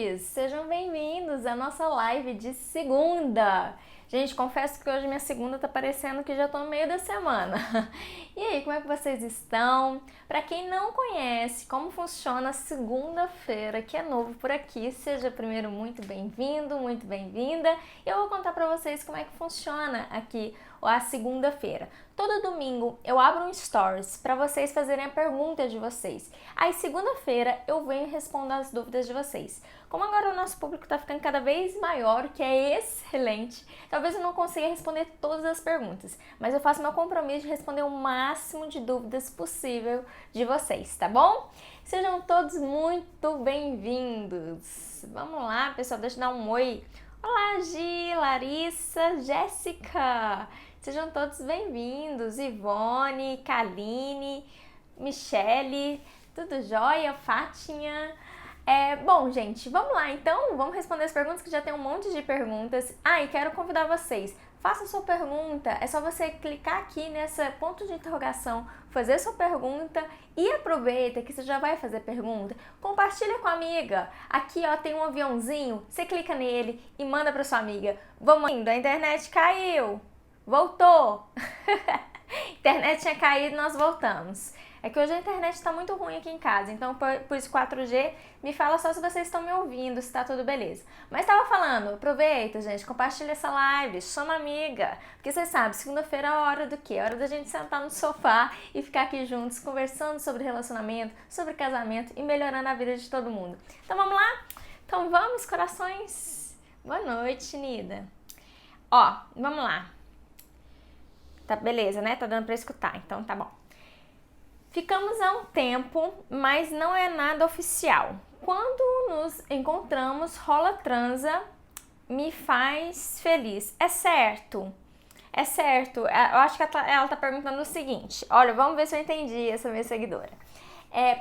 nerds! Sejam bem-vindos à nossa live de segunda! Gente, confesso que hoje minha segunda tá parecendo que já tô no meio da semana. E aí, como é que vocês estão? Para quem não conhece como funciona a segunda-feira, que é novo por aqui, seja primeiro muito bem-vindo, muito bem-vinda. E eu vou contar para vocês como é que funciona aqui a segunda-feira. Todo domingo eu abro um stories para vocês fazerem a pergunta de vocês. Aí segunda-feira eu venho e respondo as dúvidas de vocês. Como agora o nosso público está ficando cada vez maior, o que é excelente, talvez eu não consiga responder todas as perguntas, mas eu faço meu compromisso de responder o máximo de dúvidas possível de vocês, tá bom? Sejam todos muito bem-vindos. Vamos lá, pessoal, deixa eu dar um oi. Olá, Gi, Larissa, Jéssica. Sejam todos bem-vindos. Ivone, Kaline, Michele, tudo jóia? Fátinha. Bom, gente, vamos lá então, vamos responder as perguntas, que já tem um monte de perguntas. E quero convidar vocês, faça a sua pergunta, é só você clicar aqui nesse ponto de interrogação, fazer sua pergunta e aproveita que você já vai fazer pergunta, compartilha com a amiga. Aqui ó, tem um aviãozinho, você clica nele e manda para sua amiga. Vamos indo, a internet caiu, voltou. Internet tinha caído, nós voltamos. É que hoje a internet está muito ruim aqui em casa, então por isso 4G, me fala só se vocês estão me ouvindo, se tá tudo beleza. Mas estava falando, aproveita, gente, compartilha essa live, chama a amiga, porque vocês sabem, segunda-feira é a hora do quê? É hora da gente sentar no sofá e ficar aqui juntos, conversando sobre relacionamento, sobre casamento e melhorando a vida de todo mundo. Então vamos lá? Então vamos, corações? Boa noite, Nida. Ó, vamos lá. Tá beleza, né? Tá dando pra escutar, então tá bom. Ficamos há um tempo, mas não é nada oficial. Quando nos encontramos, rola transa, me faz feliz. É certo? É certo. Eu acho que ela tá perguntando o seguinte. Olha, vamos ver se eu entendi essa minha seguidora.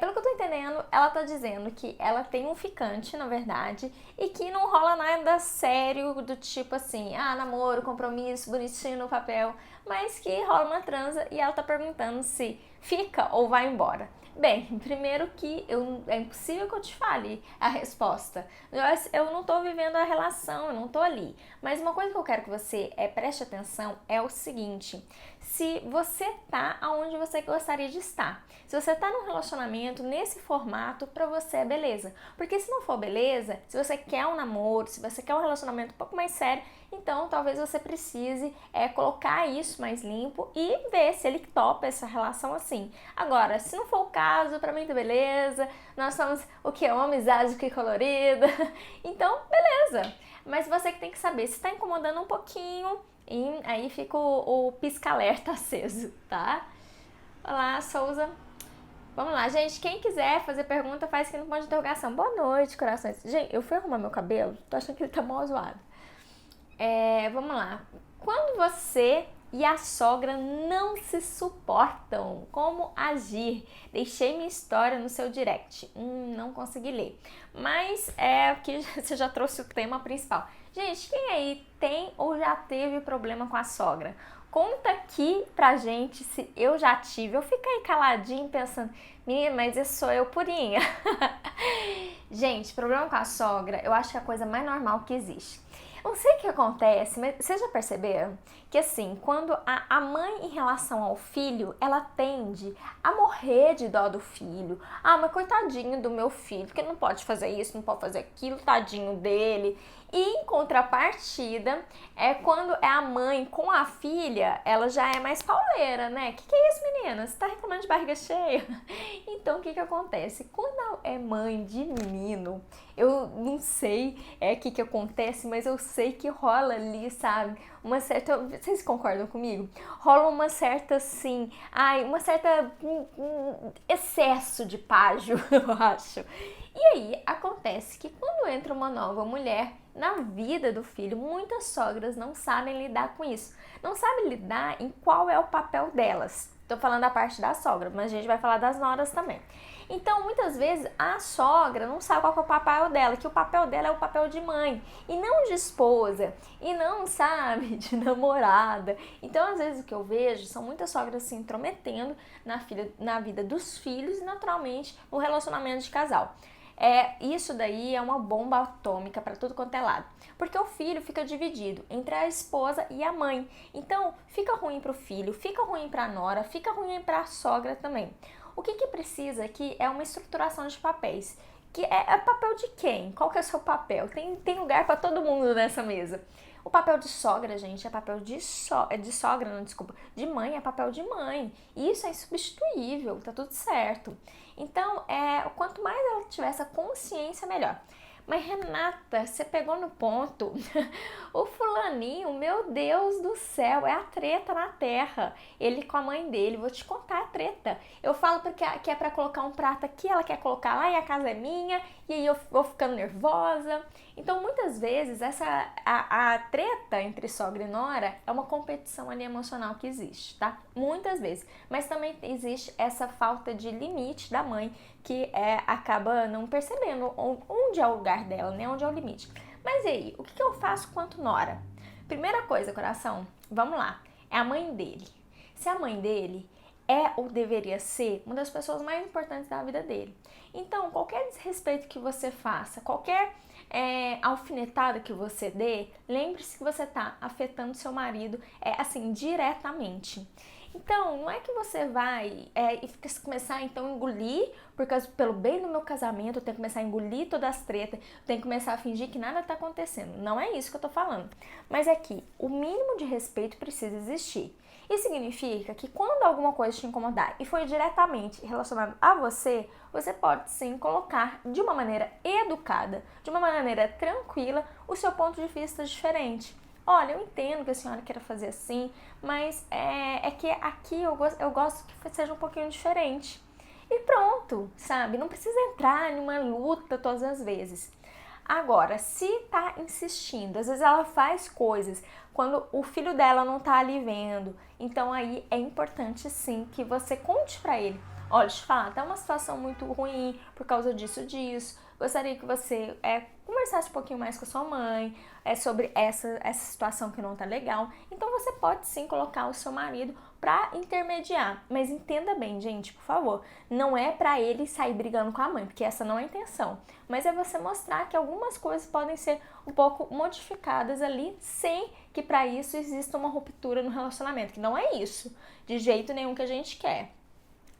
Pelo que eu tô entendendo, ela tá dizendo que ela tem um ficante, na verdade, e que não rola nada sério do tipo assim, namoro, compromisso, bonitinho no papel, mas que rola uma transa e ela tá perguntando se fica ou vai embora. Bem, primeiro que é impossível que eu te fale a resposta. Eu não tô vivendo a relação, eu não tô ali. Mas uma coisa que eu quero que você preste atenção é o seguinte: se você tá onde você gostaria de estar. Se você tá num relacionamento nesse formato, pra você é beleza. Porque se não for beleza, se você quer um namoro, se você quer um relacionamento um pouco mais sério, então talvez você precise colocar isso mais limpo e ver se ele topa essa relação assim. Agora, se não for o caso, pra mim tá beleza, nós somos o que? Uma amizade que colorida, então beleza. Mas você que tem que saber se tá incomodando um pouquinho, e aí fica o pisca-alerta aceso, tá? Olá, Souza. Vamos lá, gente. Quem quiser fazer pergunta, faz aqui no ponto de interrogação. Boa noite, corações. Gente, eu fui arrumar meu cabelo, tô achando que ele tá mal zoado. Vamos lá. Quando você e a sogra não se suportam, como agir? Deixei minha história no seu direct. Não consegui ler. Mas que você já trouxe o tema principal. Gente, quem aí tem ou já teve problema com a sogra? Conta aqui pra gente se eu já tive. Eu fico aí caladinho pensando, menina, mas esse sou eu purinha. Gente, problema com a sogra, eu acho que é a coisa mais normal que existe. Não sei o que acontece, mas vocês já perceberam que assim, quando a mãe em relação ao filho, ela tende a morrer de dó do filho. Mas coitadinho do meu filho, que não pode fazer isso, não pode fazer aquilo, tadinho dele. E em contrapartida, quando é a mãe com a filha, ela já é mais pauleira, né? Que é isso, menina? Você tá reclamando de barriga cheia? Então, o que acontece? Quando é mãe de menino, eu não sei o que acontece, mas eu sei que rola ali, sabe? Uma certa... Vocês concordam comigo? Rola uma certa, assim... uma certa... excesso de págio, eu acho. E aí, acontece que quando entra uma nova mulher na vida do filho, muitas sogras não sabem lidar com isso. Não sabem lidar em qual é o papel delas. Tô falando da parte da sogra, mas a gente vai falar das noras também. Então, muitas vezes, a sogra não sabe qual é o papel dela, que o papel dela é o papel de mãe, e não de esposa, e não, sabe, de namorada. Então, às vezes, o que eu vejo são muitas sogras se intrometendo na vida dos filhos e, naturalmente, no relacionamento de casal. Isso daí é uma bomba atômica para tudo quanto é lado. Porque o filho fica dividido entre a esposa e a mãe. Então, fica ruim para o filho, fica ruim para a nora, fica ruim para a sogra também. O que precisa aqui é uma estruturação de papéis. Que é papel de quem? Qual que é o seu papel? Tem lugar para todo mundo nessa mesa. O papel de sogra, gente, é papel de sogra, não, desculpa. De mãe é papel de mãe. Isso é insubstituível, tá tudo certo. Então, quanto mais ela tiver essa consciência, melhor. Mas Renata, você pegou no ponto. O fulaninho, meu Deus do céu, é a treta na terra. Ele com a mãe dele, vou te contar a treta. Eu falo que é pra colocar um prato aqui, ela quer colocar lá e a casa é minha, e aí eu vou ficando nervosa. Então, muitas vezes, a treta entre sogra e nora é uma competição ali emocional que existe, tá? Muitas vezes. Mas também existe essa falta de limite da mãe, que acaba não percebendo onde é o lugar dela, né? Onde é o limite. Mas e aí, o que eu faço quanto nora? Primeira coisa, coração, vamos lá, é a mãe dele. Se a mãe dele ou deveria ser uma das pessoas mais importantes da vida dele. Então, qualquer desrespeito que você faça, qualquer alfinetada que você dê, lembre-se que você está afetando seu marido, assim, diretamente. Então, não é que você vai começar então a engolir, porque pelo bem do meu casamento, eu tenho que começar a engolir todas as tretas, eu tenho que começar a fingir que nada tá acontecendo. Não é isso que eu tô falando. Mas é que o mínimo de respeito precisa existir. Isso significa que quando alguma coisa te incomodar e foi diretamente relacionado a você, você pode sim colocar de uma maneira educada, de uma maneira tranquila, o seu ponto de vista diferente. Olha, eu entendo que a senhora queira fazer assim, mas é que aqui eu gosto que seja um pouquinho diferente. E pronto, sabe? Não precisa entrar em uma luta todas as vezes. Agora, se tá insistindo, às vezes ela faz coisas quando o filho dela não tá ali vendo, então aí é importante sim que você conte pra ele. Olha, deixa eu te falar, tá uma situação muito ruim por causa disso. Gostaria que você conversasse um pouquinho mais com a sua mãe sobre essa situação que não tá legal. Então você pode sim colocar o seu marido pra intermediar. Mas entenda bem, gente, por favor, não é pra ele sair brigando com a mãe, porque essa não é a intenção. Mas é você mostrar que algumas coisas podem ser um pouco modificadas ali, sem que pra isso exista uma ruptura no relacionamento, que não é isso, de jeito nenhum que a gente quer.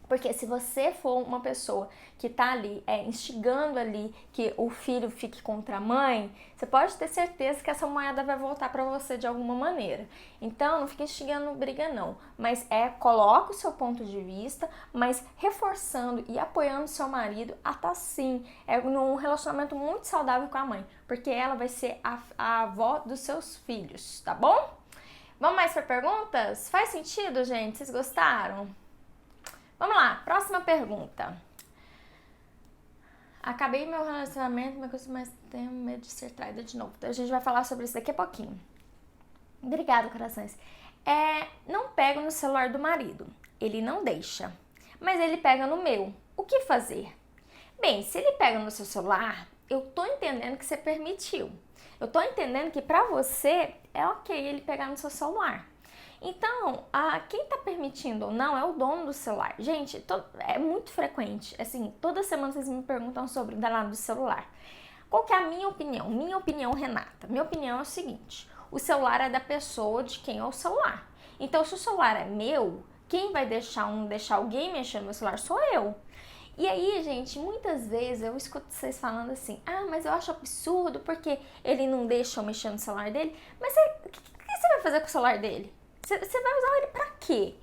Porque se você for uma pessoa que tá ali instigando ali que o filho fique contra a mãe, você pode ter certeza que essa moeda vai voltar para você de alguma maneira. Então, não fique instigando briga não, mas coloca o seu ponto de vista, mas reforçando e apoiando seu marido a tá sim, num relacionamento muito saudável com a mãe, porque ela vai ser a avó dos seus filhos, tá bom? Vamos mais para perguntas? Faz sentido, gente? Vocês gostaram? Vamos lá, próxima pergunta. Acabei meu relacionamento, mas tenho medo de ser traída de novo. Então a gente vai falar sobre isso daqui a pouquinho. Obrigada, corações. Não pego no celular do marido. Ele não deixa. Mas ele pega no meu. O que fazer? Bem, se ele pega no seu celular, eu tô entendendo que você permitiu. Eu tô entendendo que pra você é ok ele pegar no seu celular. Então, quem tá permitindo ou não é o dono do celular. Gente, é muito frequente, assim, toda semana vocês me perguntam sobre o danado do celular. Qual que é a minha opinião? Minha opinião, Renata. Minha opinião é o seguinte, o celular é da pessoa de quem é o celular. Então, se o celular é meu, quem vai deixar alguém mexer no meu celular sou eu. E aí, gente, muitas vezes eu escuto vocês falando assim, mas eu acho absurdo porque ele não deixa eu mexer no celular dele. Mas o que você vai fazer com o celular dele? Você vai usar ele pra quê?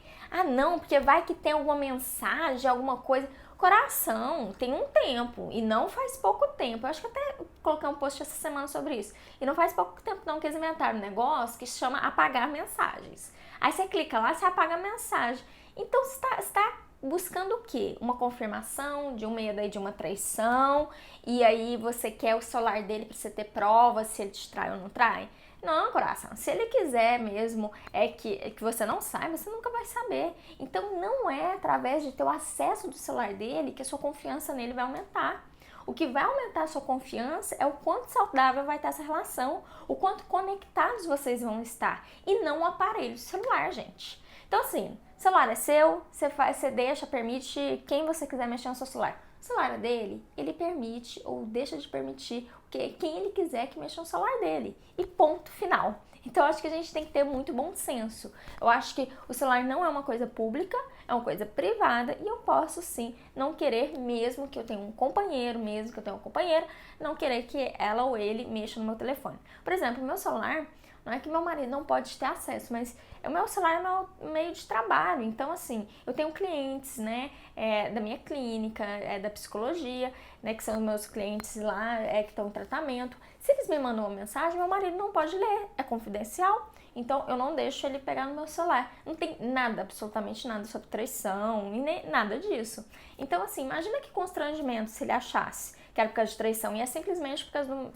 Não, porque vai que tem alguma mensagem, alguma coisa. Coração, tem um tempo, e não faz pouco tempo. Eu acho que até coloquei um post essa semana sobre isso. E não faz pouco tempo não que eles inventaram um negócio que se chama apagar mensagens. Aí você clica lá, você apaga a mensagem. Então você está buscando o quê? Uma confirmação de uma traição, e aí você quer o celular dele pra você ter prova se ele te trai ou não trai? Não, coração, se ele quiser mesmo que você não saiba, você nunca vai saber. Então não é através de ter o acesso do celular dele que a sua confiança nele vai aumentar. O que vai aumentar a sua confiança é o quanto saudável vai estar essa relação, o quanto conectados vocês vão estar, e não o aparelho celular, gente. Então assim, celular é seu, você deixa, permite quem você quiser mexer no seu celular. O celular dele, ele permite ou deixa de permitir quem ele quiser que mexa no celular dele. E ponto final. Então, eu acho que a gente tem que ter muito bom senso. Eu acho que o celular não é uma coisa pública, é uma coisa privada e eu posso sim não querer, mesmo que eu tenha um companheiro, mesmo que eu tenha uma companheira, não querer que ela ou ele mexa no meu telefone. Por exemplo, o meu celular, não é que meu marido não pode ter acesso, mas o meu celular é meu meio de trabalho. Então, assim, eu tenho clientes, né, da minha clínica, da psicologia, né, que são meus clientes lá, que estão em tratamento. Se eles me mandam uma mensagem, meu marido não pode ler, é confidencial. Então, eu não deixo ele pegar no meu celular. Não tem nada, absolutamente nada sobre traição e nem nada disso. Então, assim, imagina que constrangimento se ele achasse que era por causa de traição e é simplesmente por causa da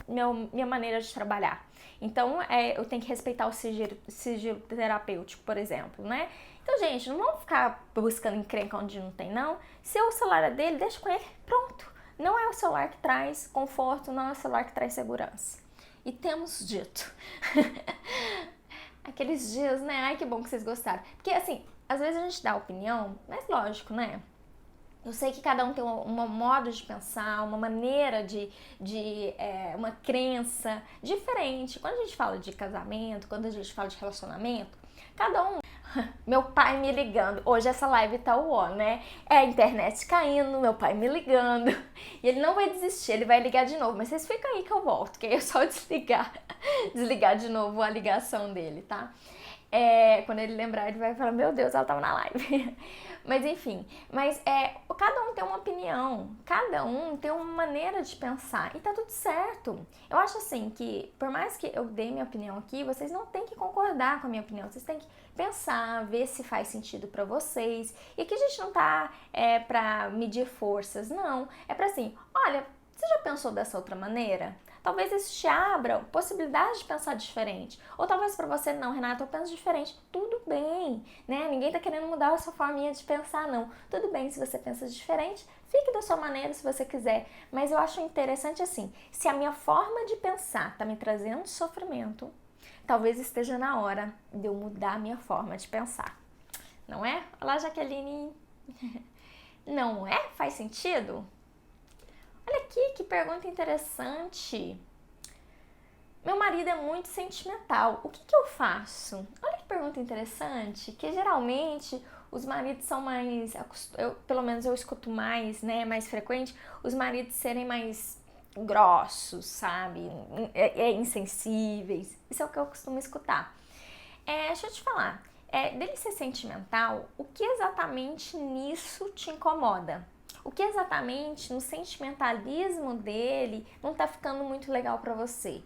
minha maneira de trabalhar. Então, eu tenho que respeitar o sigilo terapêutico, por exemplo, né? Então, gente, não vamos ficar buscando encrenca onde não tem, não. Se o celular é dele, deixa com ele, pronto. Não é o celular que traz conforto, não é o celular que traz segurança. E temos dito. Aqueles dias, né? Ai, que bom que vocês gostaram. Porque, assim, às vezes a gente dá opinião, mas lógico, né? Eu sei que cada um tem um modo de pensar, uma maneira uma crença diferente. Quando a gente fala de casamento, quando a gente fala de relacionamento, cada um... Meu pai me ligando. Hoje essa live tá né? É a internet caindo, meu pai me ligando. E ele não vai desistir, ele vai ligar de novo. Mas vocês ficam aí que eu volto, que aí é só desligar de novo a ligação dele, tá? Quando ele lembrar, ele vai falar, meu Deus, ela tava na live. Mas enfim, cada um tem uma opinião, cada um tem uma maneira de pensar e tá tudo certo. Eu acho assim que, por mais que eu dê minha opinião aqui, vocês não têm que concordar com a minha opinião, vocês têm que pensar, ver se faz sentido pra vocês. E aqui a gente não tá pra medir forças, não. É pra assim, olha, você já pensou dessa outra maneira? Talvez isso te abra possibilidade de pensar diferente. Ou talvez para você, não, Renata, eu penso diferente. Tudo bem, né? Ninguém tá querendo mudar a sua forminha de pensar, não. Tudo bem se você pensa diferente, fique da sua maneira se você quiser. Mas eu acho interessante assim, se a minha forma de pensar tá me trazendo sofrimento, talvez esteja na hora de eu mudar a minha forma de pensar. Não é? Olá, Jaqueline. Não é? Faz sentido? Olha aqui, que pergunta interessante. Meu marido é muito sentimental. O que eu faço? Olha que pergunta interessante, que geralmente os maridos são mais... pelo menos eu escuto mais, né? Mais frequente, os maridos serem mais grossos, sabe? Insensíveis. Isso é o que eu costumo escutar. Deixa eu te falar. Dele ser sentimental, o que exatamente nisso te incomoda? O que exatamente no sentimentalismo dele não tá ficando muito legal pra você?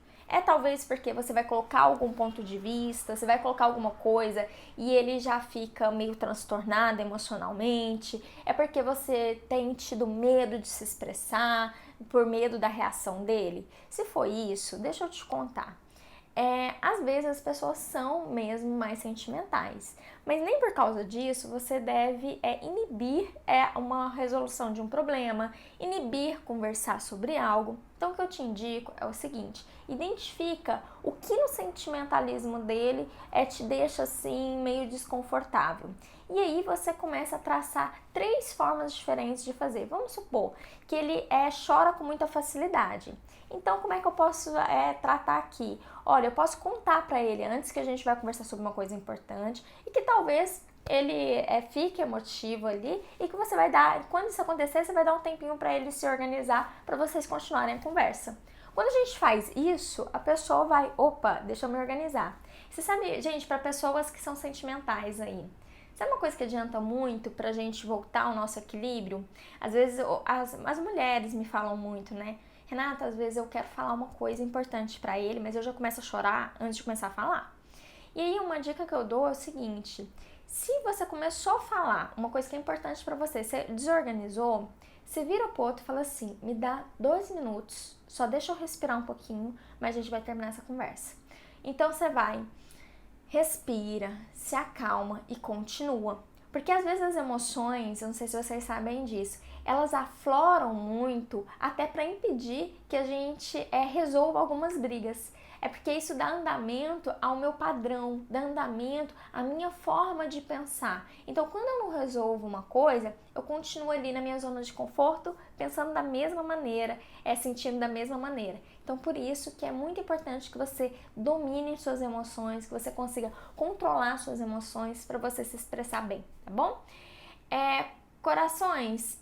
Talvez porque você vai colocar algum ponto de vista, você vai colocar alguma coisa e ele já fica meio transtornado emocionalmente? É porque você tem tido medo de se expressar por medo da reação dele? Se for isso, deixa eu te contar. Às vezes as pessoas são mesmo mais sentimentais, mas nem por causa disso você deve inibir uma resolução de um problema, inibir conversar sobre algo. Então o que eu te indico é o seguinte, identifica o que no sentimentalismo dele te deixa assim meio desconfortável. E aí você começa a traçar 3 formas diferentes de fazer. Vamos supor que ele chora com muita facilidade. Então, como é que eu posso tratar aqui? Olha, eu posso contar pra ele antes que a gente vai conversar sobre uma coisa importante e que talvez ele fique emotivo ali e que você vai dar, quando isso acontecer, você vai dar um tempinho pra ele se organizar pra vocês continuarem a conversa. Quando a gente faz isso, a pessoa vai, opa, deixa eu me organizar. Você sabe, gente, pra pessoas que são sentimentais aí, sabe uma coisa que adianta muito pra gente voltar ao nosso equilíbrio? Às vezes as mulheres me falam muito, né? Renata, às vezes eu quero falar uma coisa importante pra ele, mas eu já começo a chorar antes de começar a falar. E aí uma dica que eu dou é o seguinte, se você começou a falar uma coisa que é importante pra você, você desorganizou, você vira pro outro e fala assim, me dá 2 minutos, só deixa eu respirar um pouquinho, mas a gente vai terminar essa conversa. Então você vai, respira, se acalma e continua. Porque às vezes as emoções, eu não sei se vocês sabem disso, elas afloram muito até para impedir que a gente resolva algumas brigas. É porque isso dá andamento ao meu padrão, dá andamento à minha forma de pensar. Então, quando eu não resolvo uma coisa, eu continuo ali na minha zona de conforto, pensando da mesma maneira, sentindo da mesma maneira. Então, por isso que é muito importante que você domine suas emoções, que você consiga controlar suas emoções para você se expressar bem, tá bom? Corações,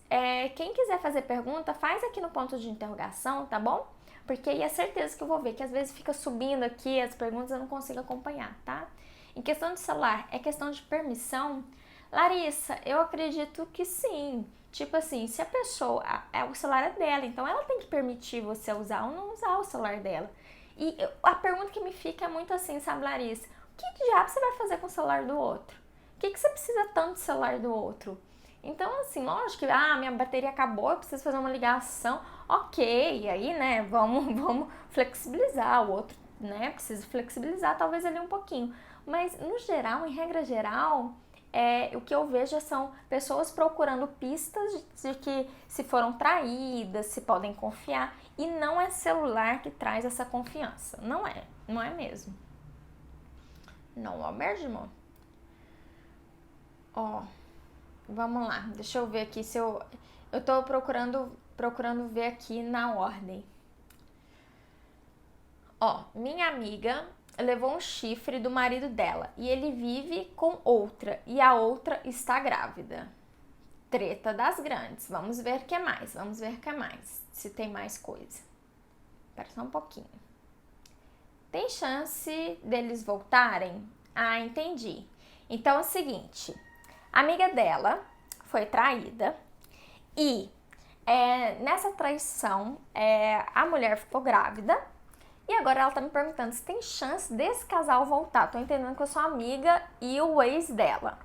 quem quiser fazer pergunta, faz aqui no ponto de interrogação, tá bom? Porque aí é certeza que eu vou ver, que às vezes fica subindo aqui as perguntas e eu não consigo acompanhar, tá? Em questão de celular, é questão de permissão? Larissa, eu acredito que sim. Tipo assim, se a pessoa, o celular é dela, então ela tem que permitir você usar ou não usar o celular dela. E a pergunta que me fica é muito assim, sabe, Larissa? O que diabo você vai fazer com o celular do outro? O que você precisa tanto do celular do outro? Então, assim, lógico que, minha bateria acabou, eu preciso fazer uma ligação, ok, e aí, né, vamos flexibilizar, o outro, né, precisa flexibilizar talvez ali um pouquinho. Mas, no geral, em regra geral, o que eu vejo são pessoas procurando pistas de que se foram traídas, se podem confiar, e não é celular que traz essa confiança, não é mesmo. Não é mesmo? Ó... Vamos lá, deixa eu ver aqui se eu tô procurando ver aqui na ordem. Ó, minha amiga levou um chifre do marido dela e ele vive com outra e a outra está grávida. Treta das grandes. Vamos ver o que mais, se tem mais coisa. Espera só um pouquinho. Tem chance deles voltarem? Ah, entendi. Então é o seguinte... A amiga dela foi traída e nessa traição a mulher ficou grávida e agora ela tá me perguntando se tem chance desse casal voltar. Tô entendendo que eu sou amiga e o ex dela.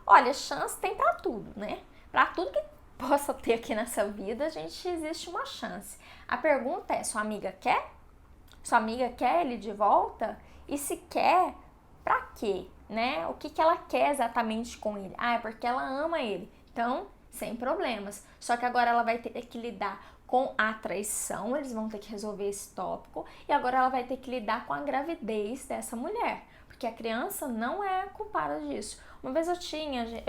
Olha, chance tem pra tudo, né? Pra tudo que possa ter aqui nessa vida, existe uma chance. A pergunta é, sua amiga quer? Sua amiga quer ele de volta? E se quer, pra quê? Né? O que ela quer exatamente com ele? É porque ela ama ele. Então, sem problemas. Só que agora ela vai ter que lidar com a traição, eles vão ter que resolver esse tópico, e agora ela vai ter que lidar com a gravidez dessa mulher, porque a criança não é culpada disso. Uma vez eu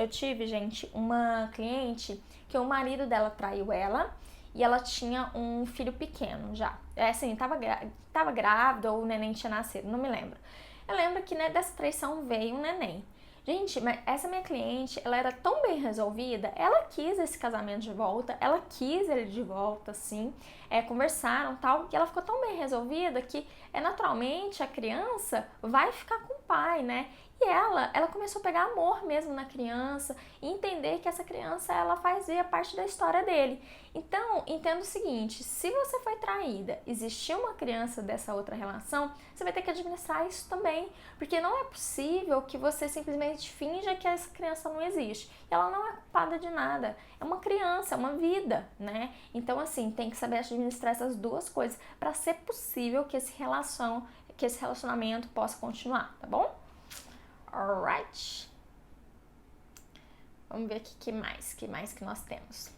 tive, gente, uma cliente que o marido dela traiu ela, e ela tinha um filho pequeno já. Assim, tava grávida ou o neném tinha nascido, não me lembro. Eu lembro que, né, dessa traição veio um neném. Gente, mas essa minha cliente, ela era tão bem resolvida, ela quis esse casamento de volta, ela quis ele de volta, assim, conversaram tal, e ela ficou tão bem resolvida que, naturalmente, a criança vai ficar com o pai, né? E ela começou a pegar amor mesmo na criança e entender que essa criança, ela fazia parte da história dele. Então, entenda o seguinte, se você foi traída, existiu uma criança dessa outra relação, você vai ter que administrar isso também, porque não é possível que você simplesmente finja que essa criança não existe. Ela não é culpada de nada, é uma criança, é uma vida, né? Então, assim, tem que saber administrar essas duas coisas para ser possível que esse relacionamento possa continuar, tá bom? Alright. Vamos ver aqui que mais que nós temos.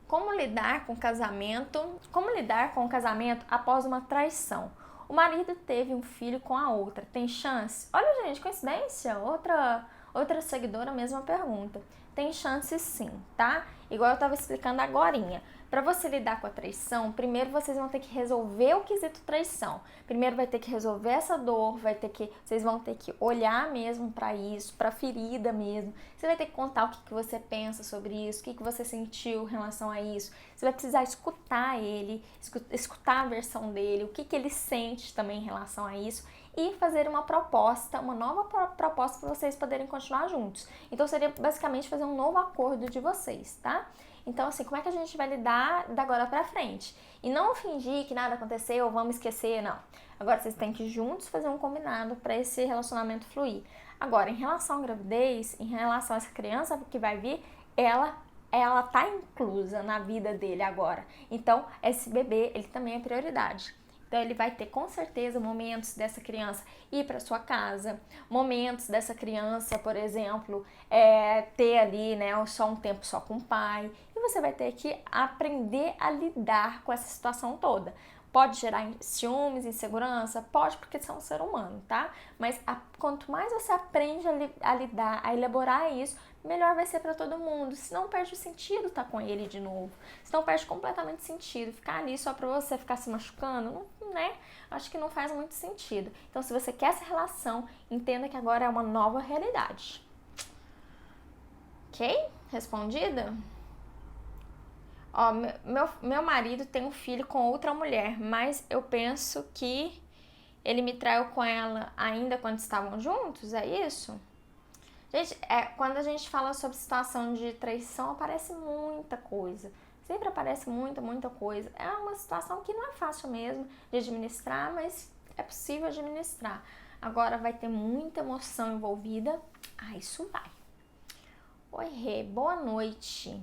Como lidar com o casamento após uma traição? O marido teve um filho com a outra. Tem chance? Olha, gente, coincidência. Outra seguidora, mesma pergunta. Tem chance sim, tá? Igual eu tava explicando agorinha. Para você lidar com a traição, primeiro vocês vão ter que resolver o quesito traição. Primeiro vai ter que resolver essa dor, vocês vão ter que olhar mesmo para isso, para a ferida mesmo. Você vai ter que contar o que você pensa sobre isso, o que você sentiu em relação a isso. Você vai precisar escutar ele, escutar a versão dele, o que ele sente também em relação a isso e fazer uma nova proposta para vocês poderem continuar juntos. Então seria basicamente fazer um novo acordo de vocês, tá? Então, assim, como é que a gente vai lidar da agora pra frente? E não fingir que nada aconteceu, vamos esquecer, não. Agora vocês têm que juntos fazer um combinado para esse relacionamento fluir. Agora, em relação à gravidez, em relação a essa criança que vai vir, ela tá inclusa na vida dele agora. Então, esse bebê, ele também é prioridade. Então, ele vai ter, com certeza, momentos dessa criança ir para sua casa, momentos dessa criança, por exemplo, ter ali, né, só um tempo só com o pai. E você vai ter que aprender a lidar com essa situação toda. Pode gerar ciúmes, insegurança? Pode, porque você é um ser humano, tá? Mas quanto mais você aprende a lidar, a elaborar isso, melhor vai ser para todo mundo. Senão perde o sentido estar com ele de novo. Senão perde completamente o sentido. Ficar ali só para você ficar se machucando, não, né? Acho que não faz muito sentido. Então, se você quer essa relação, entenda que agora é uma nova realidade. Ok? Respondida? Ó, meu marido tem um filho com outra mulher, mas eu penso que ele me traiu com ela ainda quando estavam juntos, é isso? Gente, quando a gente fala sobre situação de traição, aparece muita coisa. Sempre aparece muita coisa. É uma situação que não é fácil mesmo de administrar, mas é possível administrar. Agora vai ter muita emoção envolvida. Isso vai. Oi, Rê, boa noite.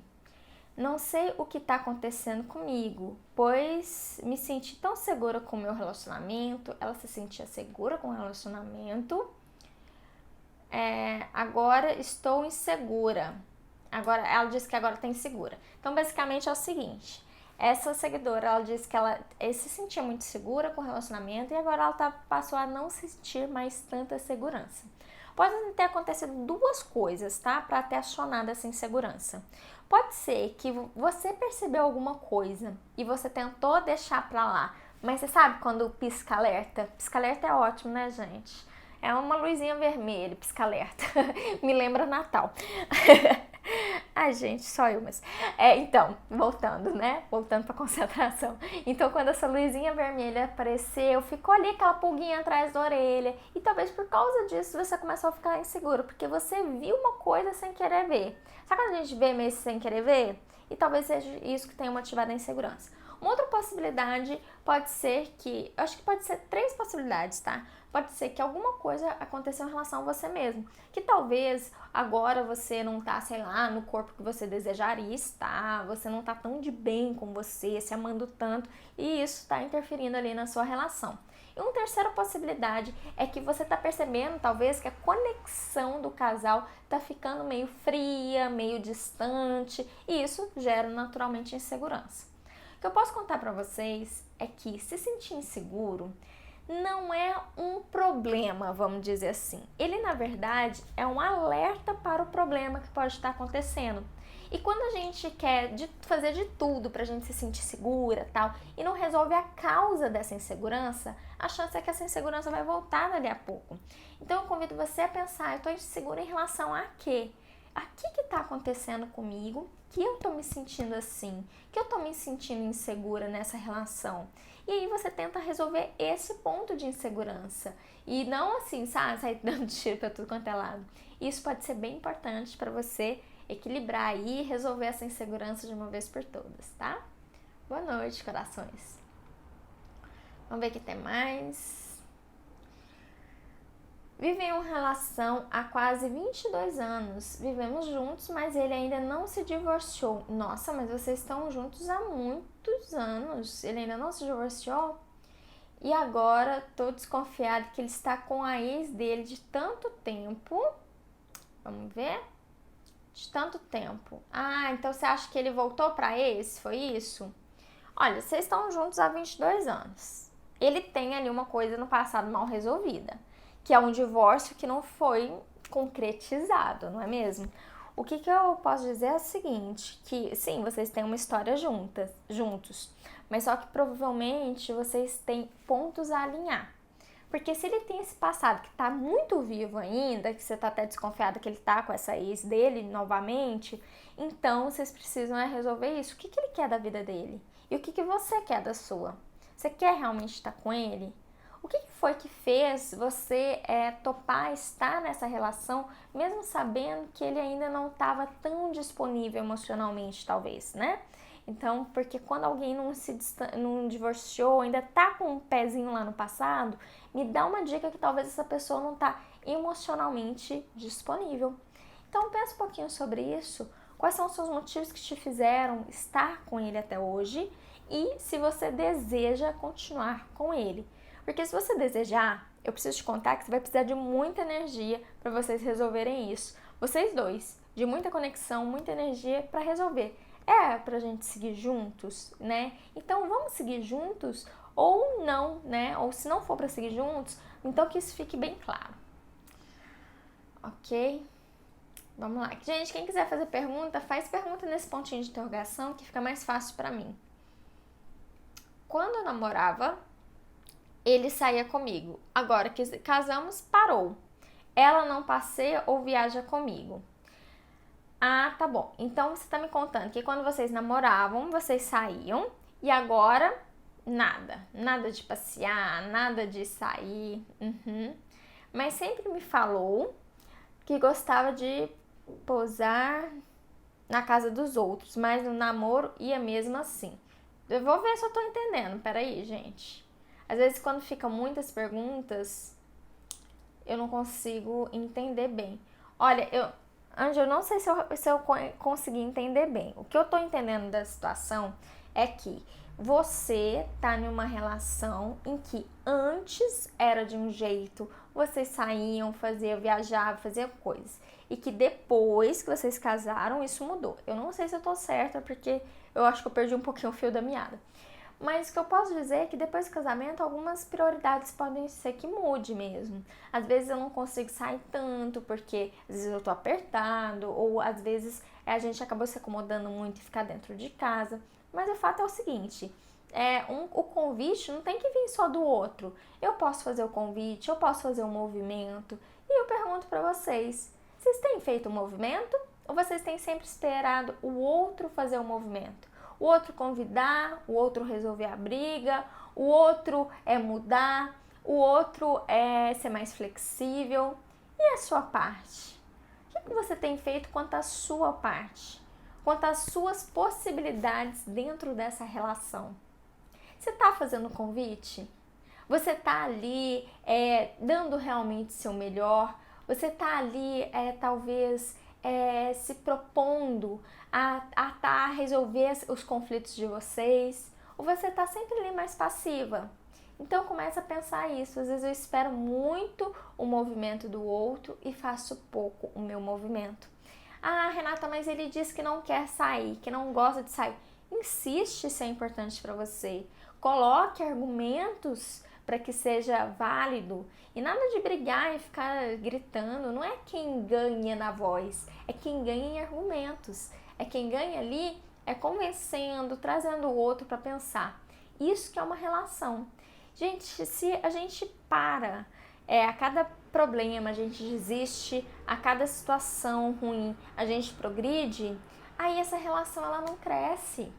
Não sei o que está acontecendo comigo, pois me senti tão segura com o meu relacionamento. Ela se sentia segura com o relacionamento. Agora estou insegura. Agora, ela disse que agora está insegura. Então, basicamente é o seguinte. Essa seguidora, ela disse que ela se sentia muito segura com o relacionamento e agora ela passou a não sentir mais tanta segurança. Pode ter acontecido duas coisas, tá? Para ter acionado essa insegurança. Pode ser que você percebeu alguma coisa e você tentou deixar pra lá, mas você sabe quando pisca alerta? Pisca alerta é ótimo, né, gente? É uma luzinha vermelha, pisca alerta. Me lembra Natal. Ai, gente, só eu, mas... então, voltando, né? Voltando pra concentração. Então, quando essa luzinha vermelha apareceu, ficou ali aquela pulguinha atrás da orelha. E talvez por causa disso você começou a ficar inseguro, porque você viu uma coisa sem querer ver. Sabe quando a gente vê mesmo sem querer ver? E talvez seja isso que tenha motivado a insegurança. Uma outra possibilidade pode ser que... Eu acho que pode ser 3 possibilidades, tá? Pode ser que alguma coisa aconteceu em relação a você mesmo. Que talvez agora você não tá, sei lá, no corpo que você desejaria estar. Você não tá tão de bem com você, se amando tanto. E isso tá interferindo ali na sua relação. E uma terceira possibilidade é que você tá percebendo, talvez, que a conexão do casal tá ficando meio fria, meio distante. E isso gera naturalmente insegurança. O que eu posso contar pra vocês é que se sentir inseguro não é um problema, vamos dizer assim. Ele, na verdade, é um alerta para o problema que pode estar acontecendo. E quando a gente quer fazer de tudo pra gente se sentir segura tal, e não resolve a causa dessa insegurança, a chance é que essa insegurança vai voltar dali a pouco. Então eu convido você a pensar, eu tô insegura em relação a quê? A que tá acontecendo comigo que eu tô me sentindo assim? Que eu tô me sentindo insegura nessa relação? E aí você tenta resolver esse ponto de insegurança. E não assim, sabe, sair dando tiro pra tudo quanto é lado. Isso pode ser bem importante para você equilibrar aí e resolver essa insegurança de uma vez por todas, tá? Boa noite, corações. Vamos ver o que tem mais. Vive em uma relação há quase 22 anos. Vivemos juntos, mas ele ainda não se divorciou. Nossa, mas vocês estão juntos há muitos anos. Ele ainda não se divorciou? E agora tô desconfiada que ele está com a ex dele de tanto tempo. Vamos ver? De tanto tempo. Então você acha que ele voltou pra ex? Foi isso? Olha, vocês estão juntos há 22 anos. Ele tem ali uma coisa no passado mal resolvida, que é um divórcio que não foi concretizado, não é mesmo? O que eu posso dizer é o seguinte, que sim, vocês têm uma história juntos, mas só que provavelmente vocês têm pontos a alinhar. Porque se ele tem esse passado que tá muito vivo ainda, que você tá até desconfiada que ele tá com essa ex dele novamente, então vocês precisam resolver isso. O que ele quer da vida dele? E o que você quer da sua? Você quer realmente estar com ele? O que foi que fez você topar estar nessa relação, mesmo sabendo que ele ainda não estava tão disponível emocionalmente, talvez, né? Então, porque quando alguém não divorciou, ainda tá com um pezinho lá no passado, me dá uma dica que talvez essa pessoa não tá emocionalmente disponível. Então, pensa um pouquinho sobre isso. Quais são os seus motivos que te fizeram estar com ele até hoje e se você deseja continuar com ele. Porque se você desejar, eu preciso te contar que você vai precisar de muita energia para vocês resolverem isso. Vocês dois, de muita conexão, muita energia para resolver é pra gente seguir juntos, né? Então vamos seguir juntos ou não, né? Ou se não for pra seguir juntos, então que isso fique bem claro. Ok? Vamos lá. Gente, quem quiser fazer pergunta, faz pergunta nesse pontinho de interrogação que fica mais fácil pra mim. Quando eu namorava, ele saía comigo. Agora que casamos, parou. Ela não passeia ou viaja comigo. Ah, tá bom. Então você tá me contando que quando vocês namoravam, vocês saíam e agora nada. Nada de passear, nada de sair. Mas sempre me falou que gostava de posar na casa dos outros, mas no namoro ia mesmo assim. Eu vou ver se eu tô entendendo. Peraí, gente. Às vezes quando ficam muitas perguntas, eu não consigo entender bem. Olha, Ângela, eu não sei se eu consegui entender bem. O que eu tô entendendo da situação é que você tá em uma relação em que antes era de um jeito, vocês saíam, viajavam, faziam coisas. E que depois que vocês casaram, isso mudou. Eu não sei se eu tô certa, porque eu acho que eu perdi um pouquinho o fio da meada. Mas o que eu posso dizer é que depois do casamento, algumas prioridades podem ser que mude mesmo. Às vezes eu não consigo sair tanto, porque às vezes eu tô apertado, ou às vezes a gente acabou se acomodando muito e ficar dentro de casa. Mas o fato é o seguinte, o convite não tem que vir só do outro. Eu posso fazer o convite, eu posso fazer o movimento. E eu pergunto pra vocês têm feito o movimento? Ou vocês têm sempre esperado o outro fazer o movimento? O outro convidar, o outro resolver a briga, o outro mudar, o outro ser mais flexível. E a sua parte? O que você tem feito quanto à sua parte? Quanto às suas possibilidades dentro dessa relação? Você está fazendo convite? Você está ali dando realmente seu melhor? Você está ali talvez se propondo a resolver os conflitos de vocês? Ou você está sempre ali mais passiva? Então começa a pensar isso. Às vezes eu espero muito o movimento do outro e faço pouco o meu movimento. Ah, Renata, mas ele diz que não quer sair, que não gosta de sair. Insiste se é importante para você. Coloque argumentos para que seja válido. E nada de brigar e ficar gritando. Não é quem ganha na voz, é quem ganha em argumentos. É quem ganha ali convencendo, trazendo o outro para pensar. Isso que é uma relação. Gente, se a gente para, a cada problema a gente desiste, a cada situação ruim a gente progride, aí essa relação ela não cresce.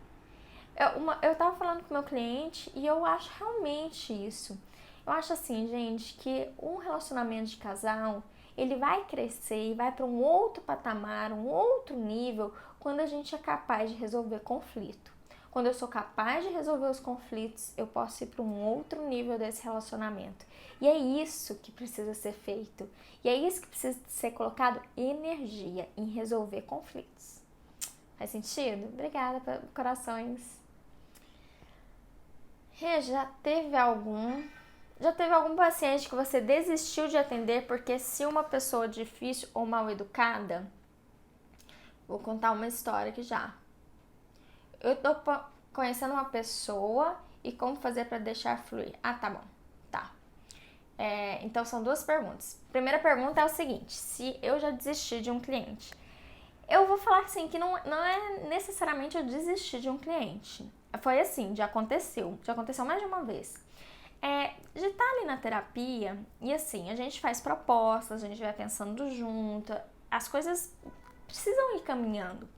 Eu tava falando com meu cliente e eu acho realmente isso. Eu acho assim, gente, que um relacionamento de casal, ele vai crescer e vai para um outro patamar, um outro nível, quando a gente é capaz de resolver conflito. Quando eu sou capaz de resolver os conflitos, eu posso ir para um outro nível desse relacionamento. E é isso que precisa ser feito. E é isso que precisa ser colocado energia em resolver conflitos. Faz sentido? Obrigada pelos corações. Já teve algum paciente que você desistiu de atender porque se uma pessoa difícil ou mal educada? Vou contar uma história aqui já. Eu tô conhecendo uma pessoa e como fazer para deixar fluir? Ah, tá bom. Tá. Então são duas perguntas. Primeira pergunta é o seguinte: se eu já desisti de um cliente? Eu vou falar assim que não é necessariamente eu desistir de um cliente. Foi assim, já aconteceu mais de uma vez. De estar ali na terapia e assim, a gente faz propostas, a gente vai pensando junto, as coisas precisam ir caminhando.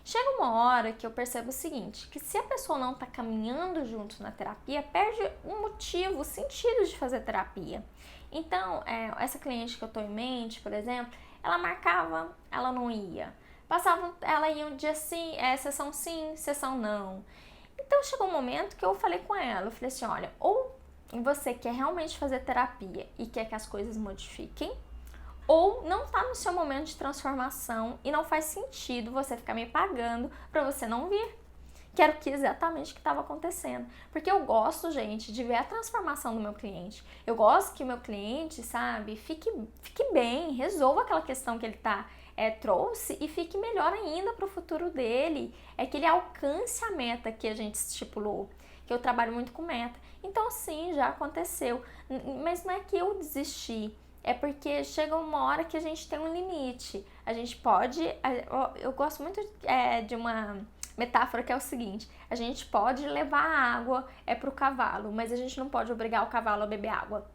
Chega uma hora que eu percebo o seguinte, que se a pessoa não está caminhando junto na terapia, perde um motivo, o sentido de fazer terapia. Então, essa cliente que eu estou em mente, por exemplo, ela marcava, ela não ia. Ela ia um dia sim, sessão sim, sessão não. Então, chegou um momento que eu falei com ela, eu falei assim, olha, ou você quer realmente fazer terapia e quer que as coisas modifiquem, ou não está no seu momento de transformação e não faz sentido você ficar me pagando para você não vir. Que era exatamente o que estava acontecendo. Porque eu gosto, gente, de ver a transformação do meu cliente. Eu gosto que o meu cliente, sabe, fique bem, resolva aquela questão que ele está trouxe e fique melhor ainda para o futuro dele. É que ele alcance a meta que a gente estipulou, que eu trabalho muito com meta. Então sim, já aconteceu, mas não é que eu desisti, é porque chega uma hora que a gente tem um limite. A gente pode, eu gosto muito de uma metáfora que é o seguinte: a gente pode levar a água pro cavalo, mas a gente não pode obrigar o cavalo a beber água.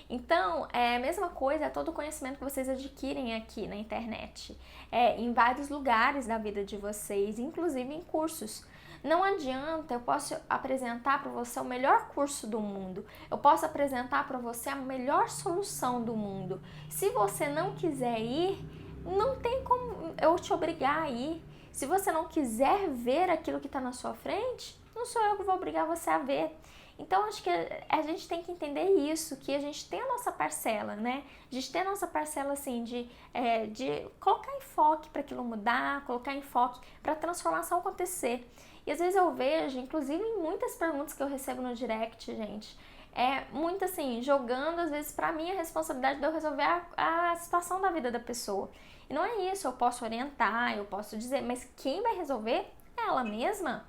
Então, é a mesma coisa, é todo o conhecimento que vocês adquirem aqui na internet, em vários lugares da vida de vocês, inclusive em cursos. Não adianta, eu posso apresentar para você o melhor curso do mundo, eu posso apresentar para você a melhor solução do mundo. Se você não quiser ir, não tem como eu te obrigar a ir. Se você não quiser ver aquilo que está na sua frente, não sou eu que vou obrigar você a ver. Então, acho que a gente tem que entender isso, que a gente tem a nossa parcela, né? A gente tem a nossa parcela, assim, de colocar enfoque para aquilo mudar, colocar enfoque para a transformação acontecer. E às vezes eu vejo, inclusive em muitas perguntas que eu recebo no direct, gente, muito assim, jogando às vezes para mim a responsabilidade de eu resolver a situação da vida da pessoa. E não é isso, eu posso orientar, eu posso dizer, mas quem vai resolver é ela mesma.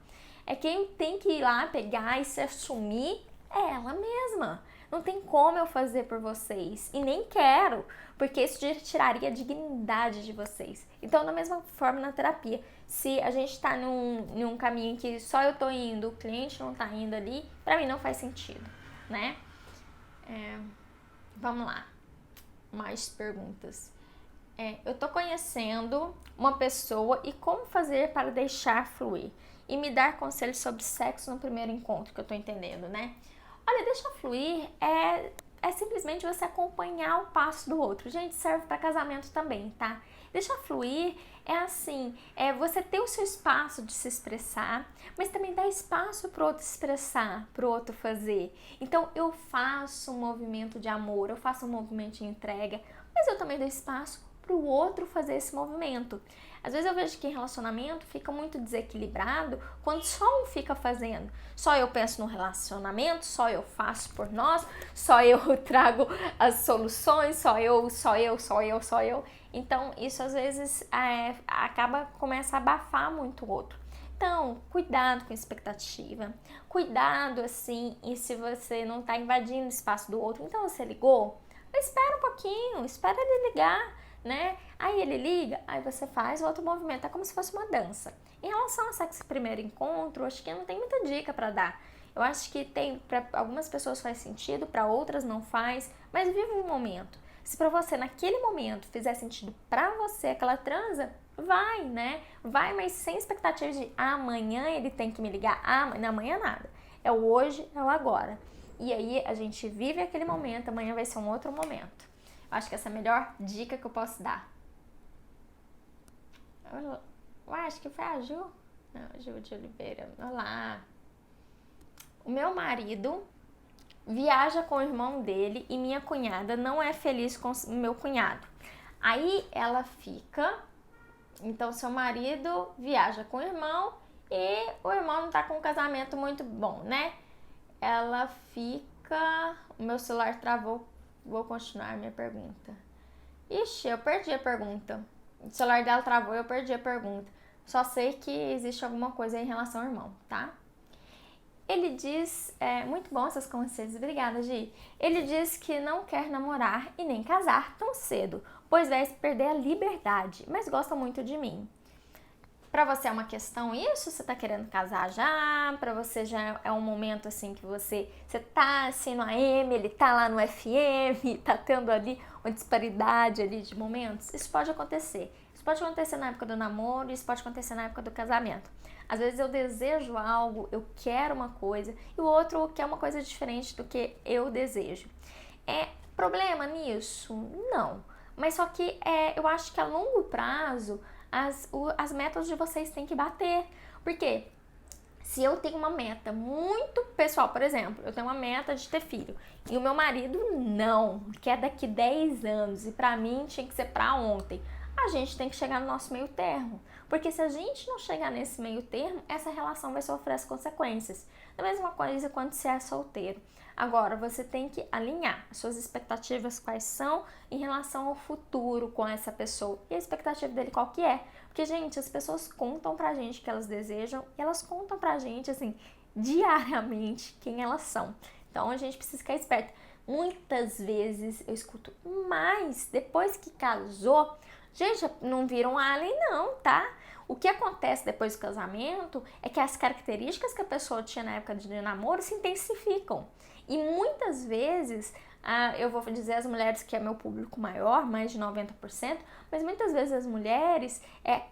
É quem tem que ir lá pegar e se assumir é ela mesma. Não tem como eu fazer por vocês. E nem quero, porque isso tiraria a dignidade de vocês. Então, da mesma forma na terapia, se a gente tá num caminho que só eu tô indo, o cliente não tá indo ali, pra mim não faz sentido, né? Vamos lá. Mais perguntas. Eu tô conhecendo uma pessoa e como fazer para deixar fluir? E me dar conselhos sobre sexo no primeiro encontro, que eu tô entendendo, né? Olha, deixar fluir é simplesmente você acompanhar o passo do outro. Gente, serve para casamento também, tá? Deixar fluir é você ter o seu espaço de se expressar, mas também dar espaço pro outro expressar, pro outro fazer. Então, eu faço um movimento de amor, eu faço um movimento de entrega, mas eu também dou espaço pro outro fazer esse movimento. Às vezes eu vejo que em relacionamento fica muito desequilibrado quando só um fica fazendo. Só eu penso no relacionamento, só eu faço por nós, só eu trago as soluções, só eu. Então isso às vezes começa a abafar muito o outro. Então, cuidado com a expectativa, cuidado assim, e se você não está invadindo o espaço do outro. Então você ligou, espera um pouquinho, espera ele ligar, né? Aí ele liga, aí você faz o outro movimento, é como se fosse uma dança. Em relação a sexo primeiro encontro, acho que não tem muita dica para dar. Eu acho que para algumas pessoas faz sentido, para outras não faz, mas vive um momento. Se para você naquele momento fizer sentido para você aquela transa, vai, né? Vai, mas sem expectativa de amanhã ele tem que me ligar, amanhã nada. É o hoje, é o agora. E aí a gente vive aquele momento, amanhã vai ser um outro momento. Eu acho que essa é a melhor dica que eu posso dar. Eu acho que foi a Ju. Não, Ju de Oliveira. Olá. O meu marido viaja com o irmão dele e minha cunhada não é feliz com o meu cunhado. Aí ela fica... Então, seu marido viaja com o irmão e o irmão não tá com um casamento muito bom, né? Ela fica... O meu celular travou. Vou continuar minha pergunta. Ixi, eu perdi a pergunta. O celular dela travou e eu perdi a pergunta. Só sei que existe alguma coisa em relação ao irmão, tá? Ele diz... muito bom essas conselhos, obrigada, Gi. Ele diz que não quer namorar e nem casar tão cedo, pois vai perder a liberdade, mas gosta muito de mim. Pra você é uma questão isso? Você tá querendo casar já? Pra você já é um momento assim que você tá assim no AM, ele tá lá no FM, tá tendo ali uma disparidade ali de momentos? Isso pode acontecer. Isso pode acontecer na época do namoro, isso pode acontecer na época do casamento. Às vezes eu desejo algo, eu quero uma coisa, e o outro quer uma coisa diferente do que eu desejo. Problema nisso? Não. Mas só que eu acho que a longo prazo as metas de vocês têm que bater. Porque se eu tenho uma meta muito pessoal, por exemplo, eu tenho uma meta de ter filho e o meu marido não, quer daqui 10 anos e pra mim tinha que ser pra ontem, a gente tem que chegar no nosso meio termo. Porque se a gente não chegar nesse meio termo, essa relação vai sofrer as consequências. A mesma coisa quando você é solteiro. Agora, você tem que alinhar as suas expectativas quais são em relação ao futuro com essa pessoa. E a expectativa dele qual que é? Porque, gente, as pessoas contam pra gente o que elas desejam e elas contam pra gente, assim, diariamente quem elas são. Então, a gente precisa ficar esperto. Muitas vezes eu escuto, mas depois que casou, gente, não viram alien não, tá? O que acontece depois do casamento é que as características que a pessoa tinha na época de namoro se intensificam. E muitas vezes, eu vou dizer as mulheres que é meu público maior, mais de 90%, mas muitas vezes as mulheres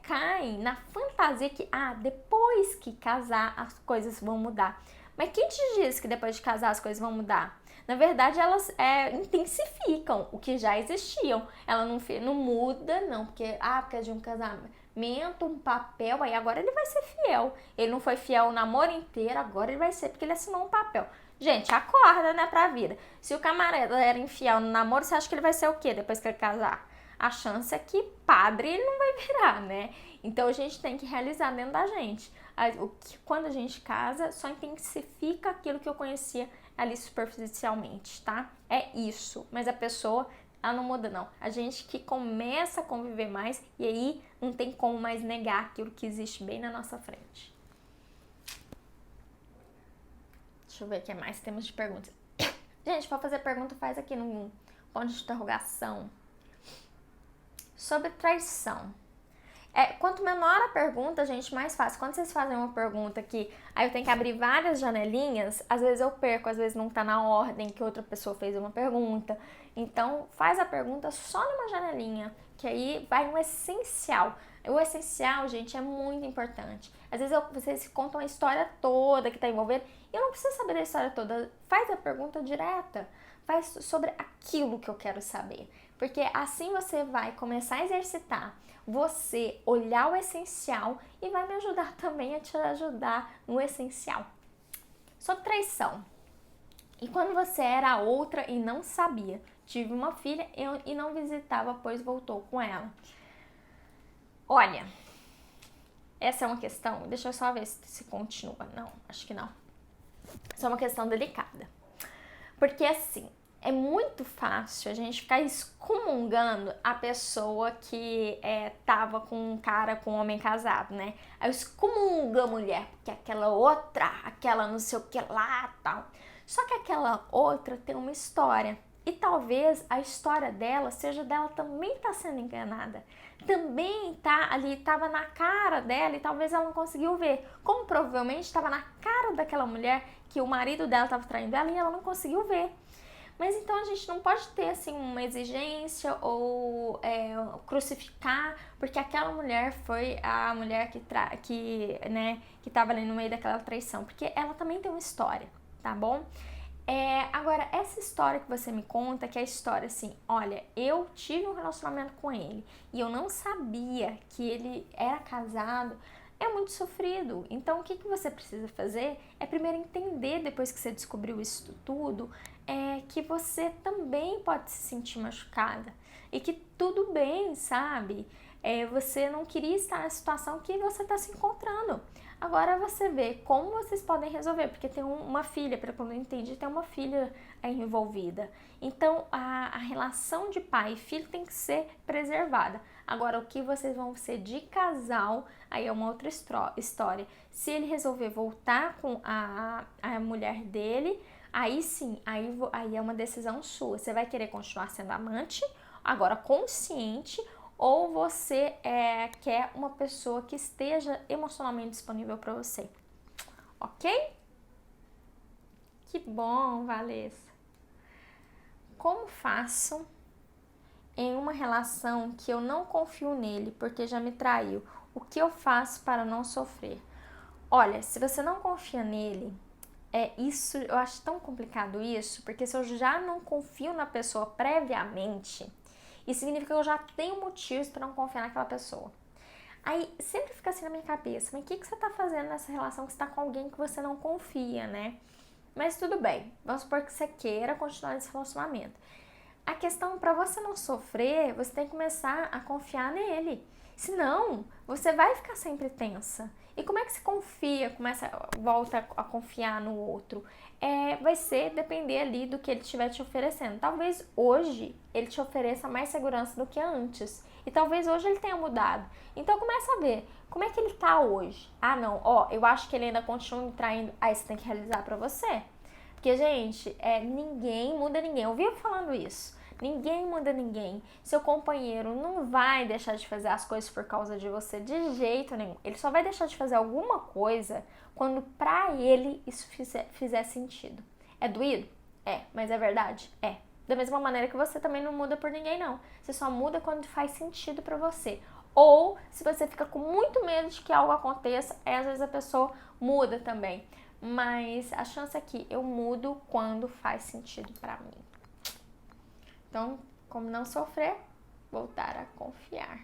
caem na fantasia que, depois que casar as coisas vão mudar. Mas quem te diz que depois de casar as coisas vão mudar? Na verdade, elas intensificam o que já existiam. Ela não muda, não, porque é de um casamento, um papel, aí agora ele vai ser fiel. Ele não foi fiel o namoro inteiro, agora ele vai ser porque ele assinou um papel. Gente, acorda, né, pra vida. Se o camarada era infiel no namoro, você acha que ele vai ser o quê depois que ele casar? A chance é que padre ele não vai virar, né? Então a gente tem que realizar dentro da gente. Quando a gente casa, só intensifica aquilo que eu conhecia ali superficialmente, tá? É isso. Mas a pessoa, ela não muda, não. A gente que começa a conviver mais e aí não tem como mais negar aquilo que existe bem na nossa frente. Deixa eu ver o que mais temos de perguntas. Gente, para fazer pergunta, faz aqui no ponto de interrogação. Sobre traição. Quanto menor a pergunta, gente, mais fácil. Quando vocês fazem uma pergunta que aí eu tenho que abrir várias janelinhas, às vezes eu perco, às vezes não tá na ordem que outra pessoa fez uma pergunta. Então, faz a pergunta só numa janelinha, que aí vai no essencial. O essencial, gente, é muito importante. Às vezes vocês contam a história toda que tá envolvendo e eu não preciso saber da história toda. Faz a pergunta direta. Faz sobre aquilo que eu quero saber. Porque assim você vai começar a exercitar você olhar o essencial e vai me ajudar também a te ajudar no essencial. Sobre traição. E quando você era outra e não sabia? Tive uma filha e não visitava, pois voltou com ela. Olha, essa é uma questão, deixa eu só ver se continua. Não, acho que não. Essa é uma questão delicada. Porque assim, é muito fácil a gente ficar excomungando a pessoa que tava com um cara, com um homem casado, né? Aí excomunga a mulher, porque aquela outra, aquela não sei o que lá, tal. Só que aquela outra tem uma história. E talvez a história dela seja dela também tá sendo enganada. Também tá ali, tava na cara dela e talvez ela não conseguiu ver. Como provavelmente estava na cara daquela mulher que o marido dela estava traindo ela e ela não conseguiu ver. Mas então a gente não pode ter assim uma exigência ou crucificar, porque aquela mulher foi a mulher que estava ali no meio daquela traição, porque ela também tem uma história, tá bom? Agora, essa história que você me conta, que é a história assim, olha, eu tive um relacionamento com ele e eu não sabia que ele era casado, é muito sofrido. Então, o que você precisa fazer é primeiro entender, depois que você descobriu isso tudo, que você também pode se sentir machucada e que tudo bem, sabe? Você não queria estar na situação que você está se encontrando. Agora você vê como vocês podem resolver, porque tem uma filha, pelo que eu entendi, tem uma filha envolvida. Então, a relação de pai e filho tem que ser preservada. Agora, o que vocês vão ser de casal, aí é uma outra história. Se ele resolver voltar com a mulher dele, aí sim, aí é uma decisão sua. Você vai querer continuar sendo amante, agora consciente, ou você quer uma pessoa que esteja emocionalmente disponível para você, ok? Que bom, Valessa. Como faço em uma relação que eu não confio nele porque já me traiu? O que eu faço para não sofrer? Olha, se você não confia nele, isso eu acho tão complicado isso, porque se eu já não confio na pessoa previamente, isso significa que eu já tenho motivos para não confiar naquela pessoa. Aí sempre fica assim na minha cabeça, mas o que você tá fazendo nessa relação que você tá com alguém que você não confia, né? Mas tudo bem, vamos supor que você queira continuar nesse relacionamento. A questão, para você não sofrer, você tem que começar a confiar nele. Senão, você vai ficar sempre tensa. E como é que se confia, volta a confiar no outro? Vai ser depender ali do que ele estiver te oferecendo. Talvez hoje ele te ofereça mais segurança do que antes. E talvez hoje ele tenha mudado. Então começa a ver, como é que ele tá hoje? Ah não, eu acho que ele ainda continua me traindo. Aí você tem que realizar pra você. Porque, gente, ninguém muda ninguém. Eu vivo falando isso. Ninguém muda ninguém. Seu companheiro não vai deixar de fazer as coisas por causa de você de jeito nenhum. Ele só vai deixar de fazer alguma coisa quando pra ele isso fizer sentido. É doído? Mas é verdade? Da mesma maneira que você também não muda por ninguém, não. Você só muda quando faz sentido pra você. Ou se você fica com muito medo de que algo aconteça, às vezes a pessoa muda também. Mas a chance é que eu mudo quando faz sentido pra mim. Então, como não sofrer, voltar a confiar.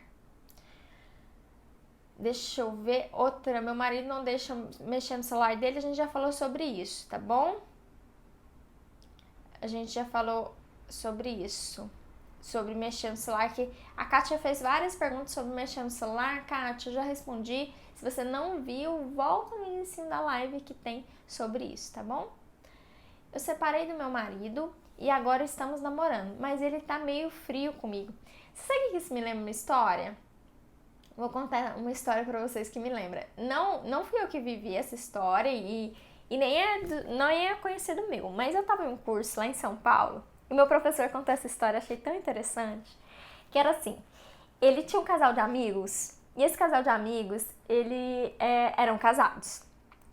Deixa eu ver outra. Meu marido não deixa mexer no celular dele. A gente já falou sobre isso, tá bom? A gente já falou sobre isso. Sobre mexer no celular. Que a Kátia fez várias perguntas sobre mexer no celular. Kátia, eu já respondi. Se você não viu, volta no início da live que tem sobre isso, tá bom? Eu separei do meu marido e agora estamos namorando, mas ele tá meio frio comigo. Você sabe que isso me lembra uma história? Vou contar uma história pra vocês que me lembra. Não fui eu que vivi essa história e não é conhecido meu, mas eu tava em um curso lá em São Paulo e meu professor contou essa história, achei tão interessante, que era assim, ele tinha um casal de amigos e esse casal de amigos, eram casados.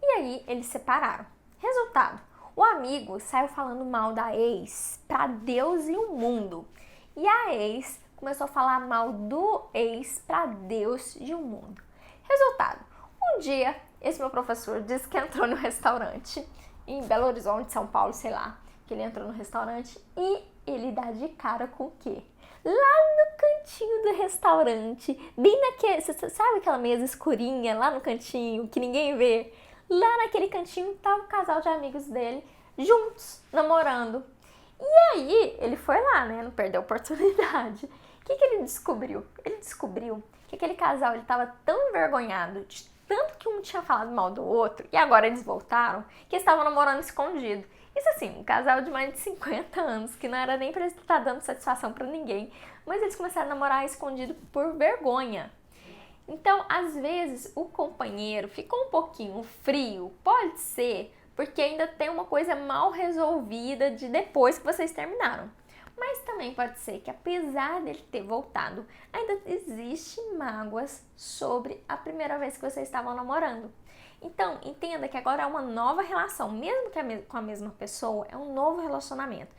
E aí eles separaram. Resultado, o amigo saiu falando mal da ex pra Deus e o mundo. E a ex começou a falar mal do ex pra Deus e o mundo. Resultado, um dia, esse meu professor disse que entrou no restaurante em Belo Horizonte, São Paulo, sei lá, que ele entrou no restaurante e ele dá de cara com o quê? Lá no cantinho do restaurante, bem naquele, sabe aquela mesa escurinha lá no cantinho que ninguém vê? Lá naquele cantinho tava o casal de amigos dele, juntos, namorando. E aí, ele foi lá, né? Não perdeu a oportunidade. O que ele descobriu? Ele descobriu que aquele casal, ele tava tão envergonhado de tanto que um tinha falado mal do outro, e agora eles voltaram, que eles estavam namorando escondido. Isso assim, um casal de mais de 50 anos, que não era nem pra eles estar dando satisfação pra ninguém, mas eles começaram a namorar escondido por vergonha. Então, às vezes, o companheiro ficou um pouquinho frio, pode ser, porque ainda tem uma coisa mal resolvida de depois que vocês terminaram. Mas também pode ser que, apesar dele ter voltado, ainda existe mágoas sobre a primeira vez que vocês estavam namorando. Então, entenda que agora é uma nova relação, mesmo que com a mesma pessoa, é um novo relacionamento.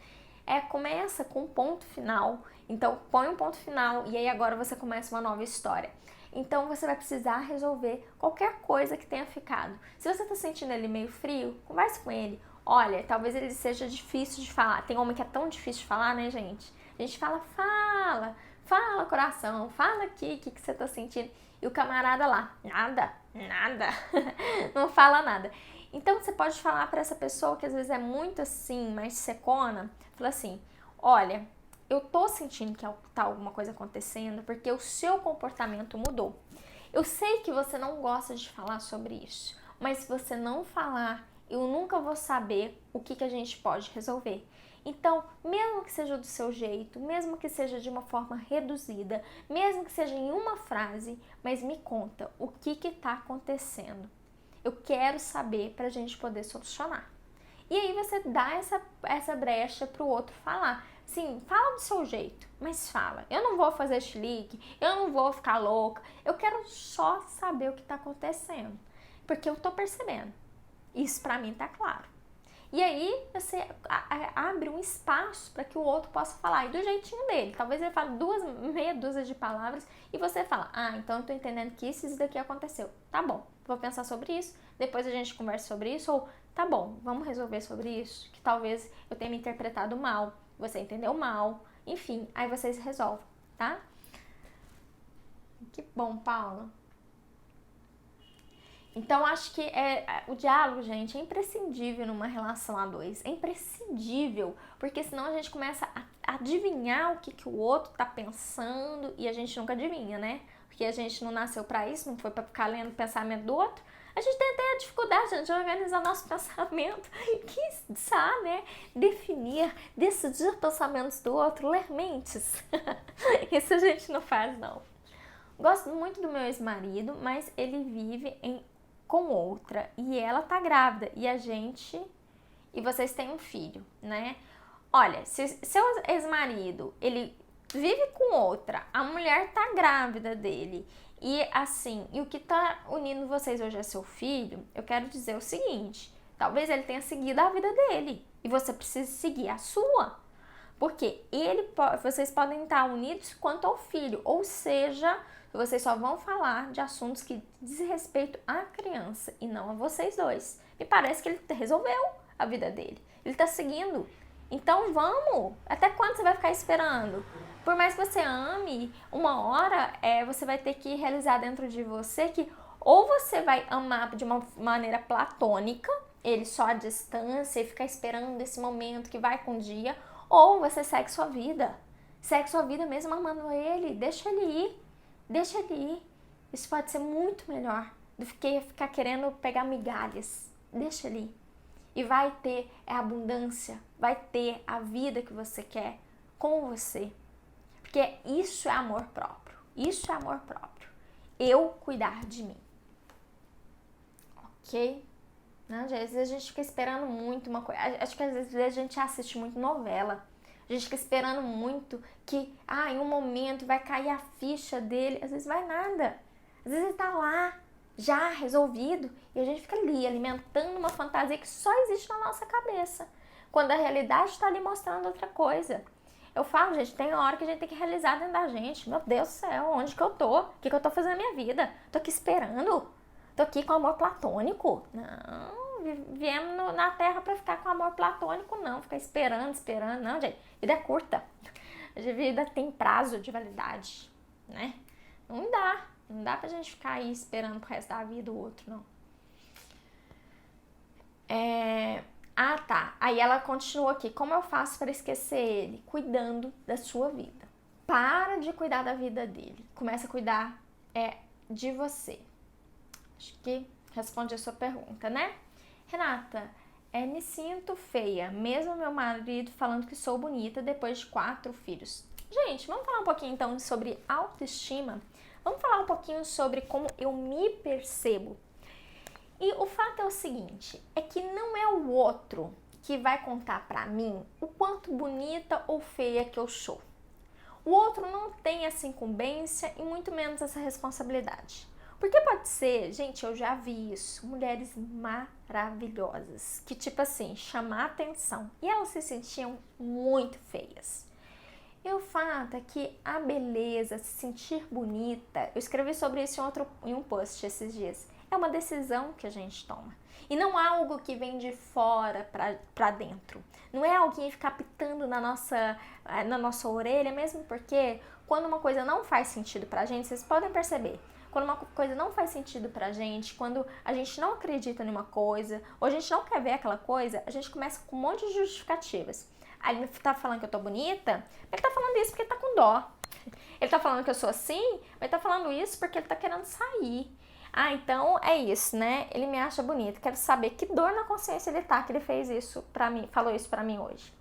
Começa com um ponto final, então põe um ponto final e aí agora você começa uma nova história. Então você vai precisar resolver qualquer coisa que tenha ficado. Se você tá sentindo ele meio frio, converse com ele. Olha, talvez ele seja difícil de falar. Tem homem que é tão difícil de falar, né, gente? A gente fala coração, fala aqui, o que você tá sentindo. E o camarada lá, nada, não fala nada. Então você pode falar para essa pessoa que às vezes é muito assim, mais secona, fala assim, olha, eu tô sentindo que tá alguma coisa acontecendo porque o seu comportamento mudou. Eu sei que você não gosta de falar sobre isso, mas se você não falar, eu nunca vou saber o que a gente pode resolver. Então, mesmo que seja do seu jeito, mesmo que seja de uma forma reduzida, mesmo que seja em uma frase, mas me conta o que tá acontecendo. Eu quero saber pra gente poder solucionar. E aí você dá essa brecha pro outro falar. Sim, fala do seu jeito, mas fala. Eu não vou fazer chilique, eu não vou ficar louca. Eu quero só saber o que tá acontecendo, porque eu tô percebendo. Isso pra mim tá claro. E aí você abre um espaço para que o outro possa falar, e do jeitinho dele. Talvez ele fale meia dúzia de palavras e você fala, então eu tô entendendo que isso daqui aconteceu. Tá bom, vou pensar sobre isso, depois a gente conversa sobre isso, ou tá bom, vamos resolver sobre isso, que talvez eu tenha me interpretado mal, você entendeu mal, enfim, aí vocês resolvem, tá? Que bom, Paula. Então, acho que o diálogo, gente, é imprescindível numa relação a dois. É imprescindível, porque senão a gente começa a adivinhar o que o outro tá pensando e a gente nunca adivinha, né? porque a gente não nasceu para isso, não foi para ficar lendo o pensamento do outro. A gente tem até a dificuldade de organizar nosso pensamento, que sabe, né? Definir, decidir pensamentos do outro, ler mentes. Isso a gente não faz, não. Gosto muito do meu ex-marido, mas ele vive com outra e ela tá grávida e vocês têm um filho, né? Olha, se seu ex-marido, ele vive com outra, a mulher tá grávida dele e assim, e o que tá unindo vocês hoje é seu filho, eu quero dizer o seguinte, talvez ele tenha seguido a vida dele e você precise seguir a sua. Porque vocês podem estar unidos quanto ao filho, ou seja, vocês só vão falar de assuntos que dizem respeito à criança e não a vocês dois. Me parece que ele resolveu a vida dele, ele está seguindo. Então vamos! Até quando você vai ficar esperando? Por mais que você ame, uma hora você vai ter que realizar dentro de você que ou você vai amar de uma maneira platônica, ele só à distância e ficar esperando esse momento que vai com o dia, ou você segue sua vida mesmo amando ele, deixa ele ir. Isso pode ser muito melhor do que ficar querendo pegar migalhas, deixa ele ir. E vai ter abundância, vai ter a vida que você quer com você. Porque isso é amor próprio, eu cuidar de mim, ok? Não, às vezes a gente fica esperando muito uma coisa. Acho que às vezes a gente assiste muito novela. A gente fica esperando muito que, em um momento vai cair a ficha dele. Às vezes vai nada. Às vezes ele tá lá, já resolvido. E a gente fica ali, alimentando uma fantasia que só existe na nossa cabeça. Quando a realidade está ali mostrando outra coisa. Eu falo, gente, tem hora que a gente tem que realizar dentro da gente. Meu Deus do céu, onde que eu tô? O que eu tô fazendo na minha vida? Tô aqui esperando? Tô aqui com amor platônico? Não, viemos na Terra pra ficar com amor platônico, não. Ficar esperando. Não, gente, vida é curta. A vida tem prazo de validade, né? Não dá pra gente ficar aí esperando pro resto da vida o outro, não. Tá. Aí ela continua aqui. Como eu faço para esquecer ele? Cuidando da sua vida. Para de cuidar da vida dele. Começa a cuidar de você. Acho que responde a sua pergunta, né? Renata, me sinto feia, mesmo meu marido falando que sou bonita depois de 4 filhos. Gente, vamos falar um pouquinho então sobre autoestima? Vamos falar um pouquinho sobre como eu me percebo. E o fato é o seguinte, é que não é o outro que vai contar pra mim o quanto bonita ou feia que eu sou. O outro não tem essa incumbência e muito menos essa responsabilidade. Porque pode ser, gente, eu já vi isso, mulheres maravilhosas, que tipo assim, chamar atenção. E elas se sentiam muito feias. E o fato é que a beleza, se sentir bonita, eu escrevi sobre isso em um post esses dias, é uma decisão que a gente toma. E não é algo que vem de fora pra dentro. Não é alguém ficar pitando na nossa orelha, mesmo porque quando uma coisa não faz sentido pra gente, vocês podem perceber, quando uma coisa não faz sentido pra gente, quando a gente não acredita em uma coisa, ou a gente não quer ver aquela coisa, a gente começa com um monte de justificativas. Aí ele tá falando que eu tô bonita, mas ele tá falando isso porque ele tá com dó. Ele tá falando que eu sou assim, mas ele tá falando isso porque ele tá querendo sair. Então é isso, né? Ele me acha bonita. Quero saber que dor na consciência ele tá, que ele fez isso pra mim, falou isso pra mim hoje.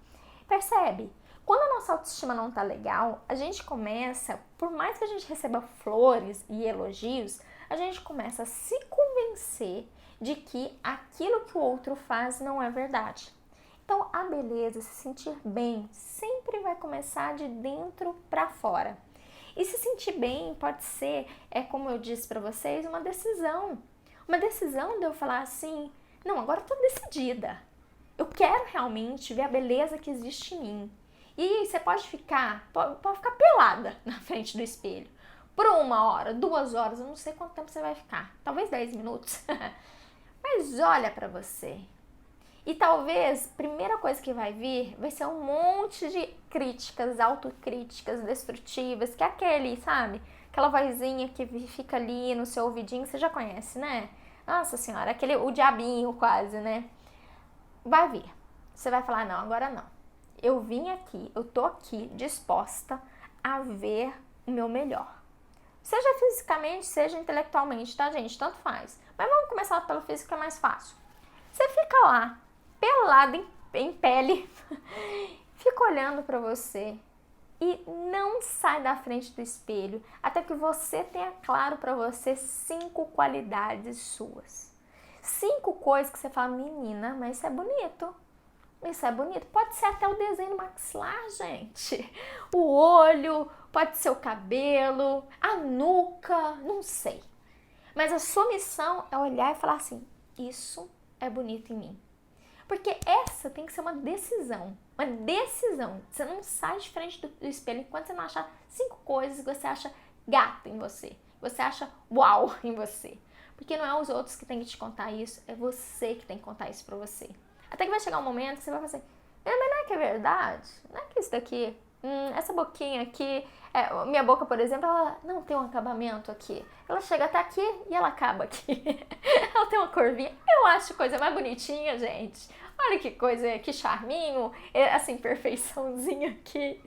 Percebe? Quando a nossa autoestima não tá legal, a gente começa, por mais que a gente receba flores e elogios, a gente começa a se convencer de que aquilo que o outro faz não é verdade. Então, a beleza, se sentir bem, sempre vai começar de dentro pra fora. E se sentir bem pode ser, como eu disse pra vocês, uma decisão. Uma decisão de eu falar assim, não, agora eu tô decidida. Eu quero realmente ver a beleza que existe em mim. E você pode ficar pelada na frente do espelho. Por 1 hora, 2 horas, eu não sei quanto tempo você vai ficar. Talvez 10 minutos. Mas olha pra você. E talvez a primeira coisa que vai vir vai ser um monte de críticas, autocríticas destrutivas, que é aquele, sabe? Aquela vozinha que fica ali no seu ouvidinho, você já conhece, né? Nossa senhora, o diabinho quase, né? Vai vir. Você vai falar, não, agora não. Eu vim aqui, eu tô aqui disposta a ver o meu melhor. Seja fisicamente, seja intelectualmente, tá, gente? Tanto faz. Mas vamos começar pelo físico, que é mais fácil. Você fica lá, pelado em pele, fica olhando pra você e não sai da frente do espelho até que você tenha claro pra você 5 qualidades suas. 5 coisas que você fala, menina, mas isso é bonito. Isso é bonito. Pode ser até o desenho maxilar, gente. O olho, pode ser o cabelo, a nuca, não sei. Mas a sua missão é olhar e falar assim, isso é bonito em mim. Porque essa tem que ser uma decisão. Uma decisão. Você não sai de frente do espelho enquanto você não achar 5 coisas que você acha gato em você. Que você acha uau em você. Porque não é os outros que têm que te contar isso, é você que tem que contar isso pra você. Até que vai chegar um momento que você vai falar assim, mas não é que é verdade? Não é que isso daqui, essa boquinha aqui, minha boca, por exemplo, ela não tem um acabamento aqui. Ela chega até aqui e ela acaba aqui. Ela tem uma curvinha. Eu acho coisa mais bonitinha, gente. Olha que coisa, que charminho, assim, perfeiçãozinha aqui.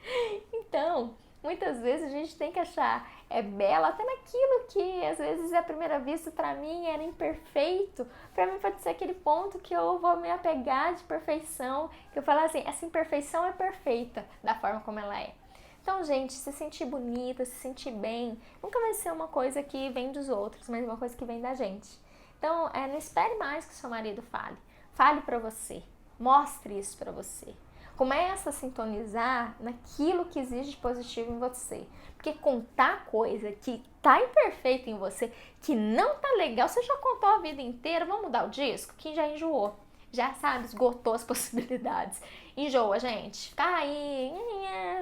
Então, muitas vezes a gente tem que achar bela até naquilo que às vezes à primeira vista pra mim era imperfeito. Pra mim pode ser aquele ponto que eu vou me apegar de perfeição, que eu falo assim, essa imperfeição é perfeita da forma como ela é. Então, gente, se sentir bonita, se sentir bem, nunca vai ser uma coisa que vem dos outros, mas uma coisa que vem da gente. Então, não espere mais que seu marido fale. Fale pra você. Mostre isso pra você. Começa a sintonizar naquilo que existe de positivo em você. Porque contar coisa que tá imperfeita em você, que não tá legal, você já contou a vida inteira, vamos mudar o disco? Quem já enjoou? Já sabe, esgotou as possibilidades. Enjoa, gente. Fica aí,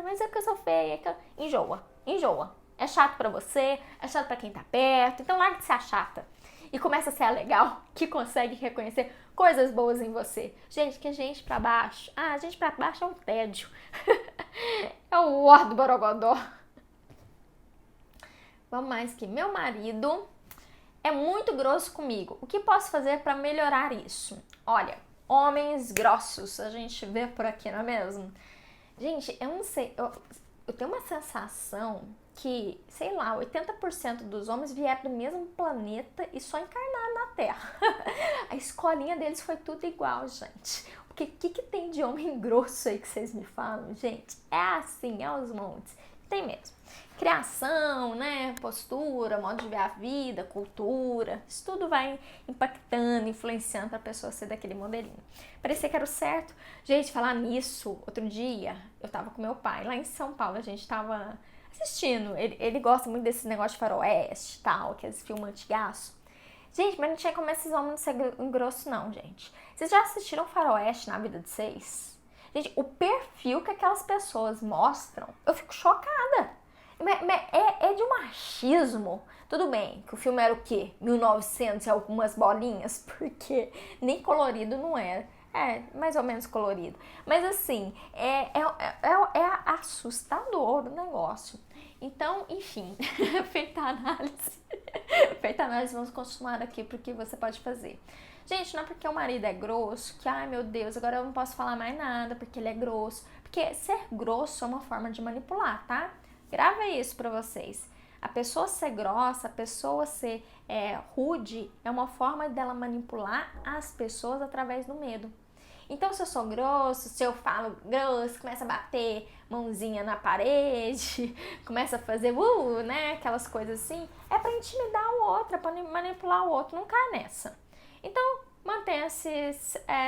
mas é porque eu sou feia. Enjoa. É chato pra você, é chato pra quem tá perto, então larga de ser a chata. E começa a ser a legal, que consegue reconhecer coisas boas em você. Gente, que gente pra baixo. Gente pra baixo é um tédio. É o ó do borogodó. Vamos mais que meu marido é muito grosso comigo. O que posso fazer para melhorar isso? Olha, homens grossos a gente vê por aqui, não é mesmo? Gente, eu não sei, eu tenho uma sensação que, sei lá, 80% dos homens vieram do mesmo planeta e só encarnaram na Terra. A escolinha deles foi tudo igual, gente. Porque o que tem de homem grosso aí que vocês me falam, gente? É assim, é aos montes. Tem mesmo. Criação, né? Postura, modo de ver a vida, cultura. Isso tudo vai impactando, influenciando pra pessoa ser daquele modelinho. Parecia que era o certo. Gente, falar nisso, outro dia, eu tava com meu pai lá em São Paulo, a gente tava assistindo. Ele gosta muito desse negócio de faroeste e tal, aqueles filmes antigaço. Gente, mas não tinha como esses homens não ser grosso não, gente. Vocês já assistiram faroeste na vida de vocês? Gente, o perfil que aquelas pessoas mostram, eu fico chocada. É de um machismo. Tudo bem, que o filme era o quê? 1900 e algumas bolinhas, porque nem colorido não era. Mais ou menos colorido. Mas assim, é assustador o negócio. Então, enfim, feita a análise. Feita a análise, vamos continuar aqui pro que você pode fazer. Gente, não é porque o marido é grosso que, ai meu Deus, agora eu não posso falar mais nada porque ele é grosso. Porque ser grosso é uma forma de manipular, tá? Grava isso pra vocês. A pessoa ser grossa, a pessoa ser rude, é uma forma dela manipular as pessoas através do medo. Então, se eu sou grosso, se eu falo grosso, começa a bater mãozinha na parede, começa a fazer né, aquelas coisas assim, é pra intimidar o outro, é pra manipular o outro, não cai nessa. Então, mantenha-se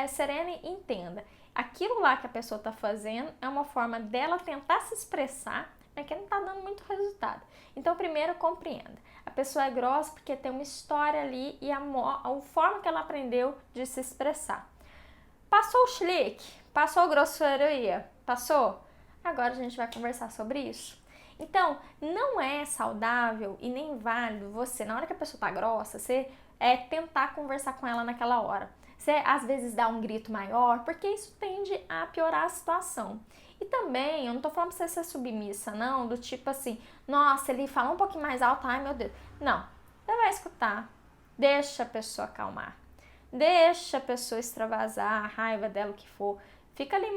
serena e entenda. Aquilo lá que a pessoa tá fazendo é uma forma dela tentar se expressar, mas que não tá dando muito resultado. Então, primeiro, compreenda. A pessoa é grossa porque tem uma história ali e a forma que ela aprendeu de se expressar. Passou o chilique? Passou a grosseria? Passou? Agora a gente vai conversar sobre isso. Então, não é saudável e nem válido você, na hora que a pessoa tá grossa, você tentar conversar com ela naquela hora. Você, às vezes, dá um grito maior, porque isso tende a piorar a situação. E também, eu não tô falando pra você ser submissa, não, do tipo assim, nossa, ele fala um pouquinho mais alto, ai meu Deus. Não, você vai escutar, deixa a pessoa acalmar. Deixa a pessoa extravasar a raiva dela, o que for. Fica ali,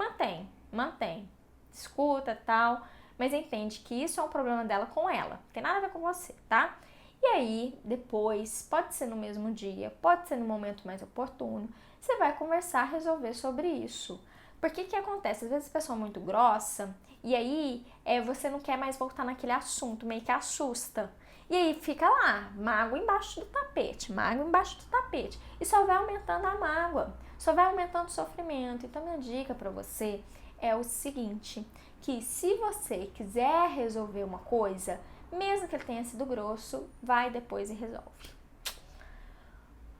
mantém. Escuta, tal. mas entende que isso é um problema dela com ela, não tem nada a ver com você, tá? E aí, depois, pode ser no mesmo dia, pode ser no momento mais oportuno, você vai conversar, resolver sobre isso. Porque que acontece? Às vezes a pessoa é muito grossa e aí você não quer mais voltar naquele assunto, meio que assusta. E aí fica lá, mágoa embaixo do tapete, mágoa embaixo do tapete. E só vai aumentando a mágoa, só vai aumentando o sofrimento. Então minha dica para você é o seguinte, que se você quiser resolver uma coisa, mesmo que ele tenha sido grosso, vai depois e resolve.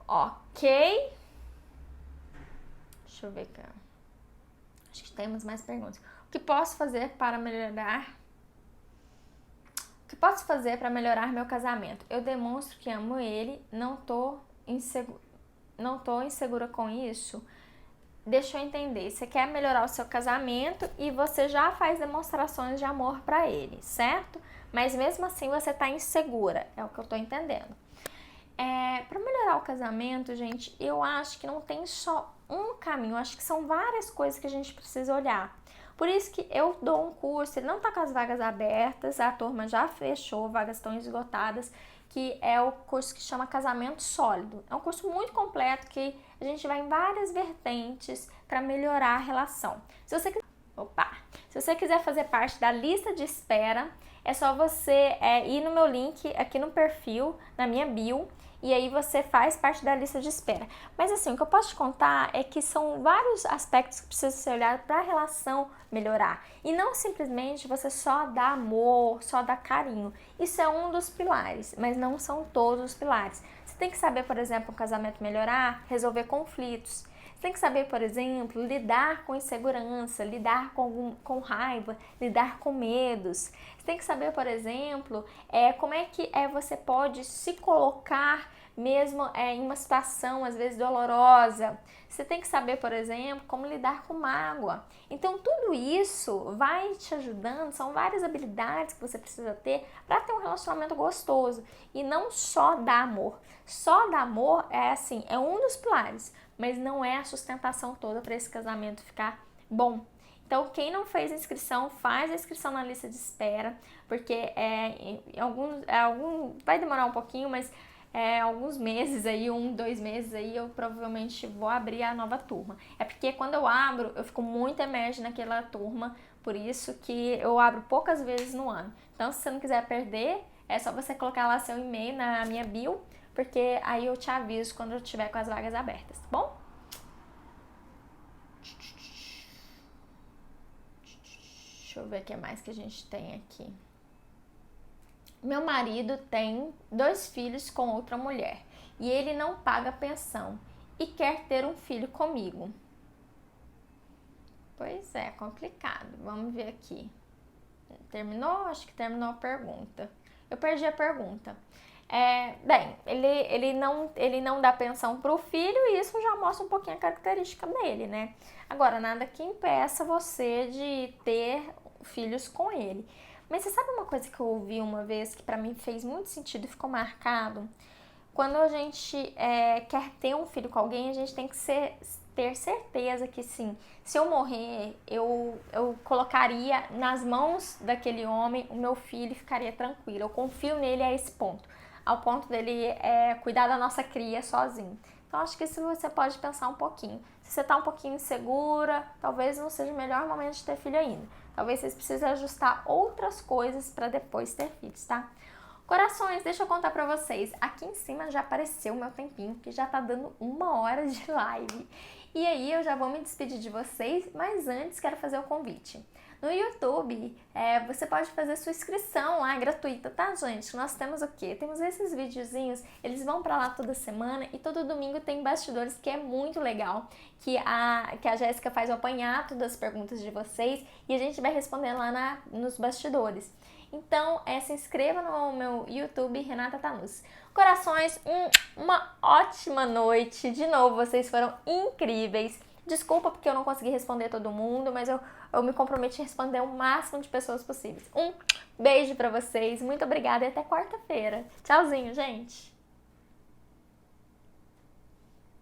Ok? Deixa eu ver aqui. Acho que temos mais perguntas. O que posso fazer para melhorar? O que posso fazer para melhorar meu casamento? Eu demonstro que amo ele, não tô insegura com isso. Deixa eu entender. Você quer melhorar o seu casamento e você já faz demonstrações de amor para ele, certo? Mas mesmo assim você tá insegura, é o que eu tô entendendo. Para melhorar o casamento, gente, eu acho que não tem só um caminho, eu acho que são várias coisas que a gente precisa olhar. Por isso que eu dou um curso, ele não tá com as vagas abertas, a turma já fechou, vagas estão esgotadas, que é o curso que chama Casamento Sólido. É um curso muito completo que a gente vai em várias vertentes para melhorar a relação. Se você quiser fazer parte da lista de espera, é só você ir no meu link aqui no perfil, na minha bio, e aí você faz parte da lista de espera. Mas assim, o que eu posso te contar é que são vários aspectos que precisam ser olhados para a relação melhorar. E não simplesmente você só dá amor, só dá carinho. Isso é um dos pilares, mas não são todos os pilares. Você tem que saber, por exemplo, um casamento melhorar, resolver conflitos. Você tem que saber, por exemplo, lidar com insegurança, lidar com raiva, lidar com medos. Você tem que saber, por exemplo, como é que você pode se colocar mesmo em uma situação, às vezes, dolorosa. Você tem que saber, por exemplo, como lidar com mágoa. Então, tudo isso vai te ajudando, são várias habilidades que você precisa ter para ter um relacionamento gostoso. E não só dar amor. Só dar amor é um dos pilares, mas não é a sustentação toda para esse casamento ficar bom. Então, quem não fez inscrição, faz a inscrição na lista de espera, porque vai demorar um pouquinho, mas alguns meses aí, 2 meses aí, eu provavelmente vou abrir a nova turma. É porque quando eu abro, eu fico muito emerge naquela turma, por isso que eu abro poucas vezes no ano. Então, se você não quiser perder, é só você colocar lá seu e-mail na minha bio, porque aí eu te aviso quando eu estiver com as vagas abertas, tá bom? Deixa eu ver o que mais que a gente tem aqui. Meu marido tem 2 filhos com outra mulher e ele não paga pensão e quer ter um filho comigo. Pois é, complicado. Vamos ver aqui. Terminou? Acho que terminou a pergunta. Eu perdi a pergunta. Ele não dá pensão pro filho e isso já mostra um pouquinho a característica dele, né? Agora, nada que impeça você de ter filhos com ele. Mas você sabe uma coisa que eu ouvi uma vez que pra mim fez muito sentido e ficou marcado? Quando a gente quer ter um filho com alguém, a gente tem que ter certeza que sim, se eu morrer, eu colocaria nas mãos daquele homem o meu filho e ficaria tranquilo. Eu confio nele a esse ponto, ao ponto dele cuidar da nossa cria sozinho. Então acho que isso você pode pensar um pouquinho. Se você tá um pouquinho insegura, talvez não seja o melhor momento de ter filho ainda. Talvez vocês precisem ajustar outras coisas para depois ter filhos, tá? Corações, deixa eu contar pra vocês. Aqui em cima já apareceu o meu tempinho, que já tá dando 1 hora de live. E aí eu já vou me despedir de vocês, mas antes quero fazer o convite. No YouTube, você pode fazer sua inscrição lá, gratuita, tá, gente? Nós temos o quê? Temos esses videozinhos, eles vão pra lá toda semana e todo domingo tem bastidores, que é muito legal, que a Jéssica faz o apanhado das perguntas de vocês e a gente vai respondendo lá nos bastidores. Então, se inscreva no meu YouTube, Renata Tanus. Corações, uma ótima noite. De novo, vocês foram incríveis. Desculpa porque eu não consegui responder todo mundo, mas eu me comprometi a responder o máximo de pessoas possíveis. Beijo pra vocês, muito obrigada e até quarta-feira. Tchauzinho, gente!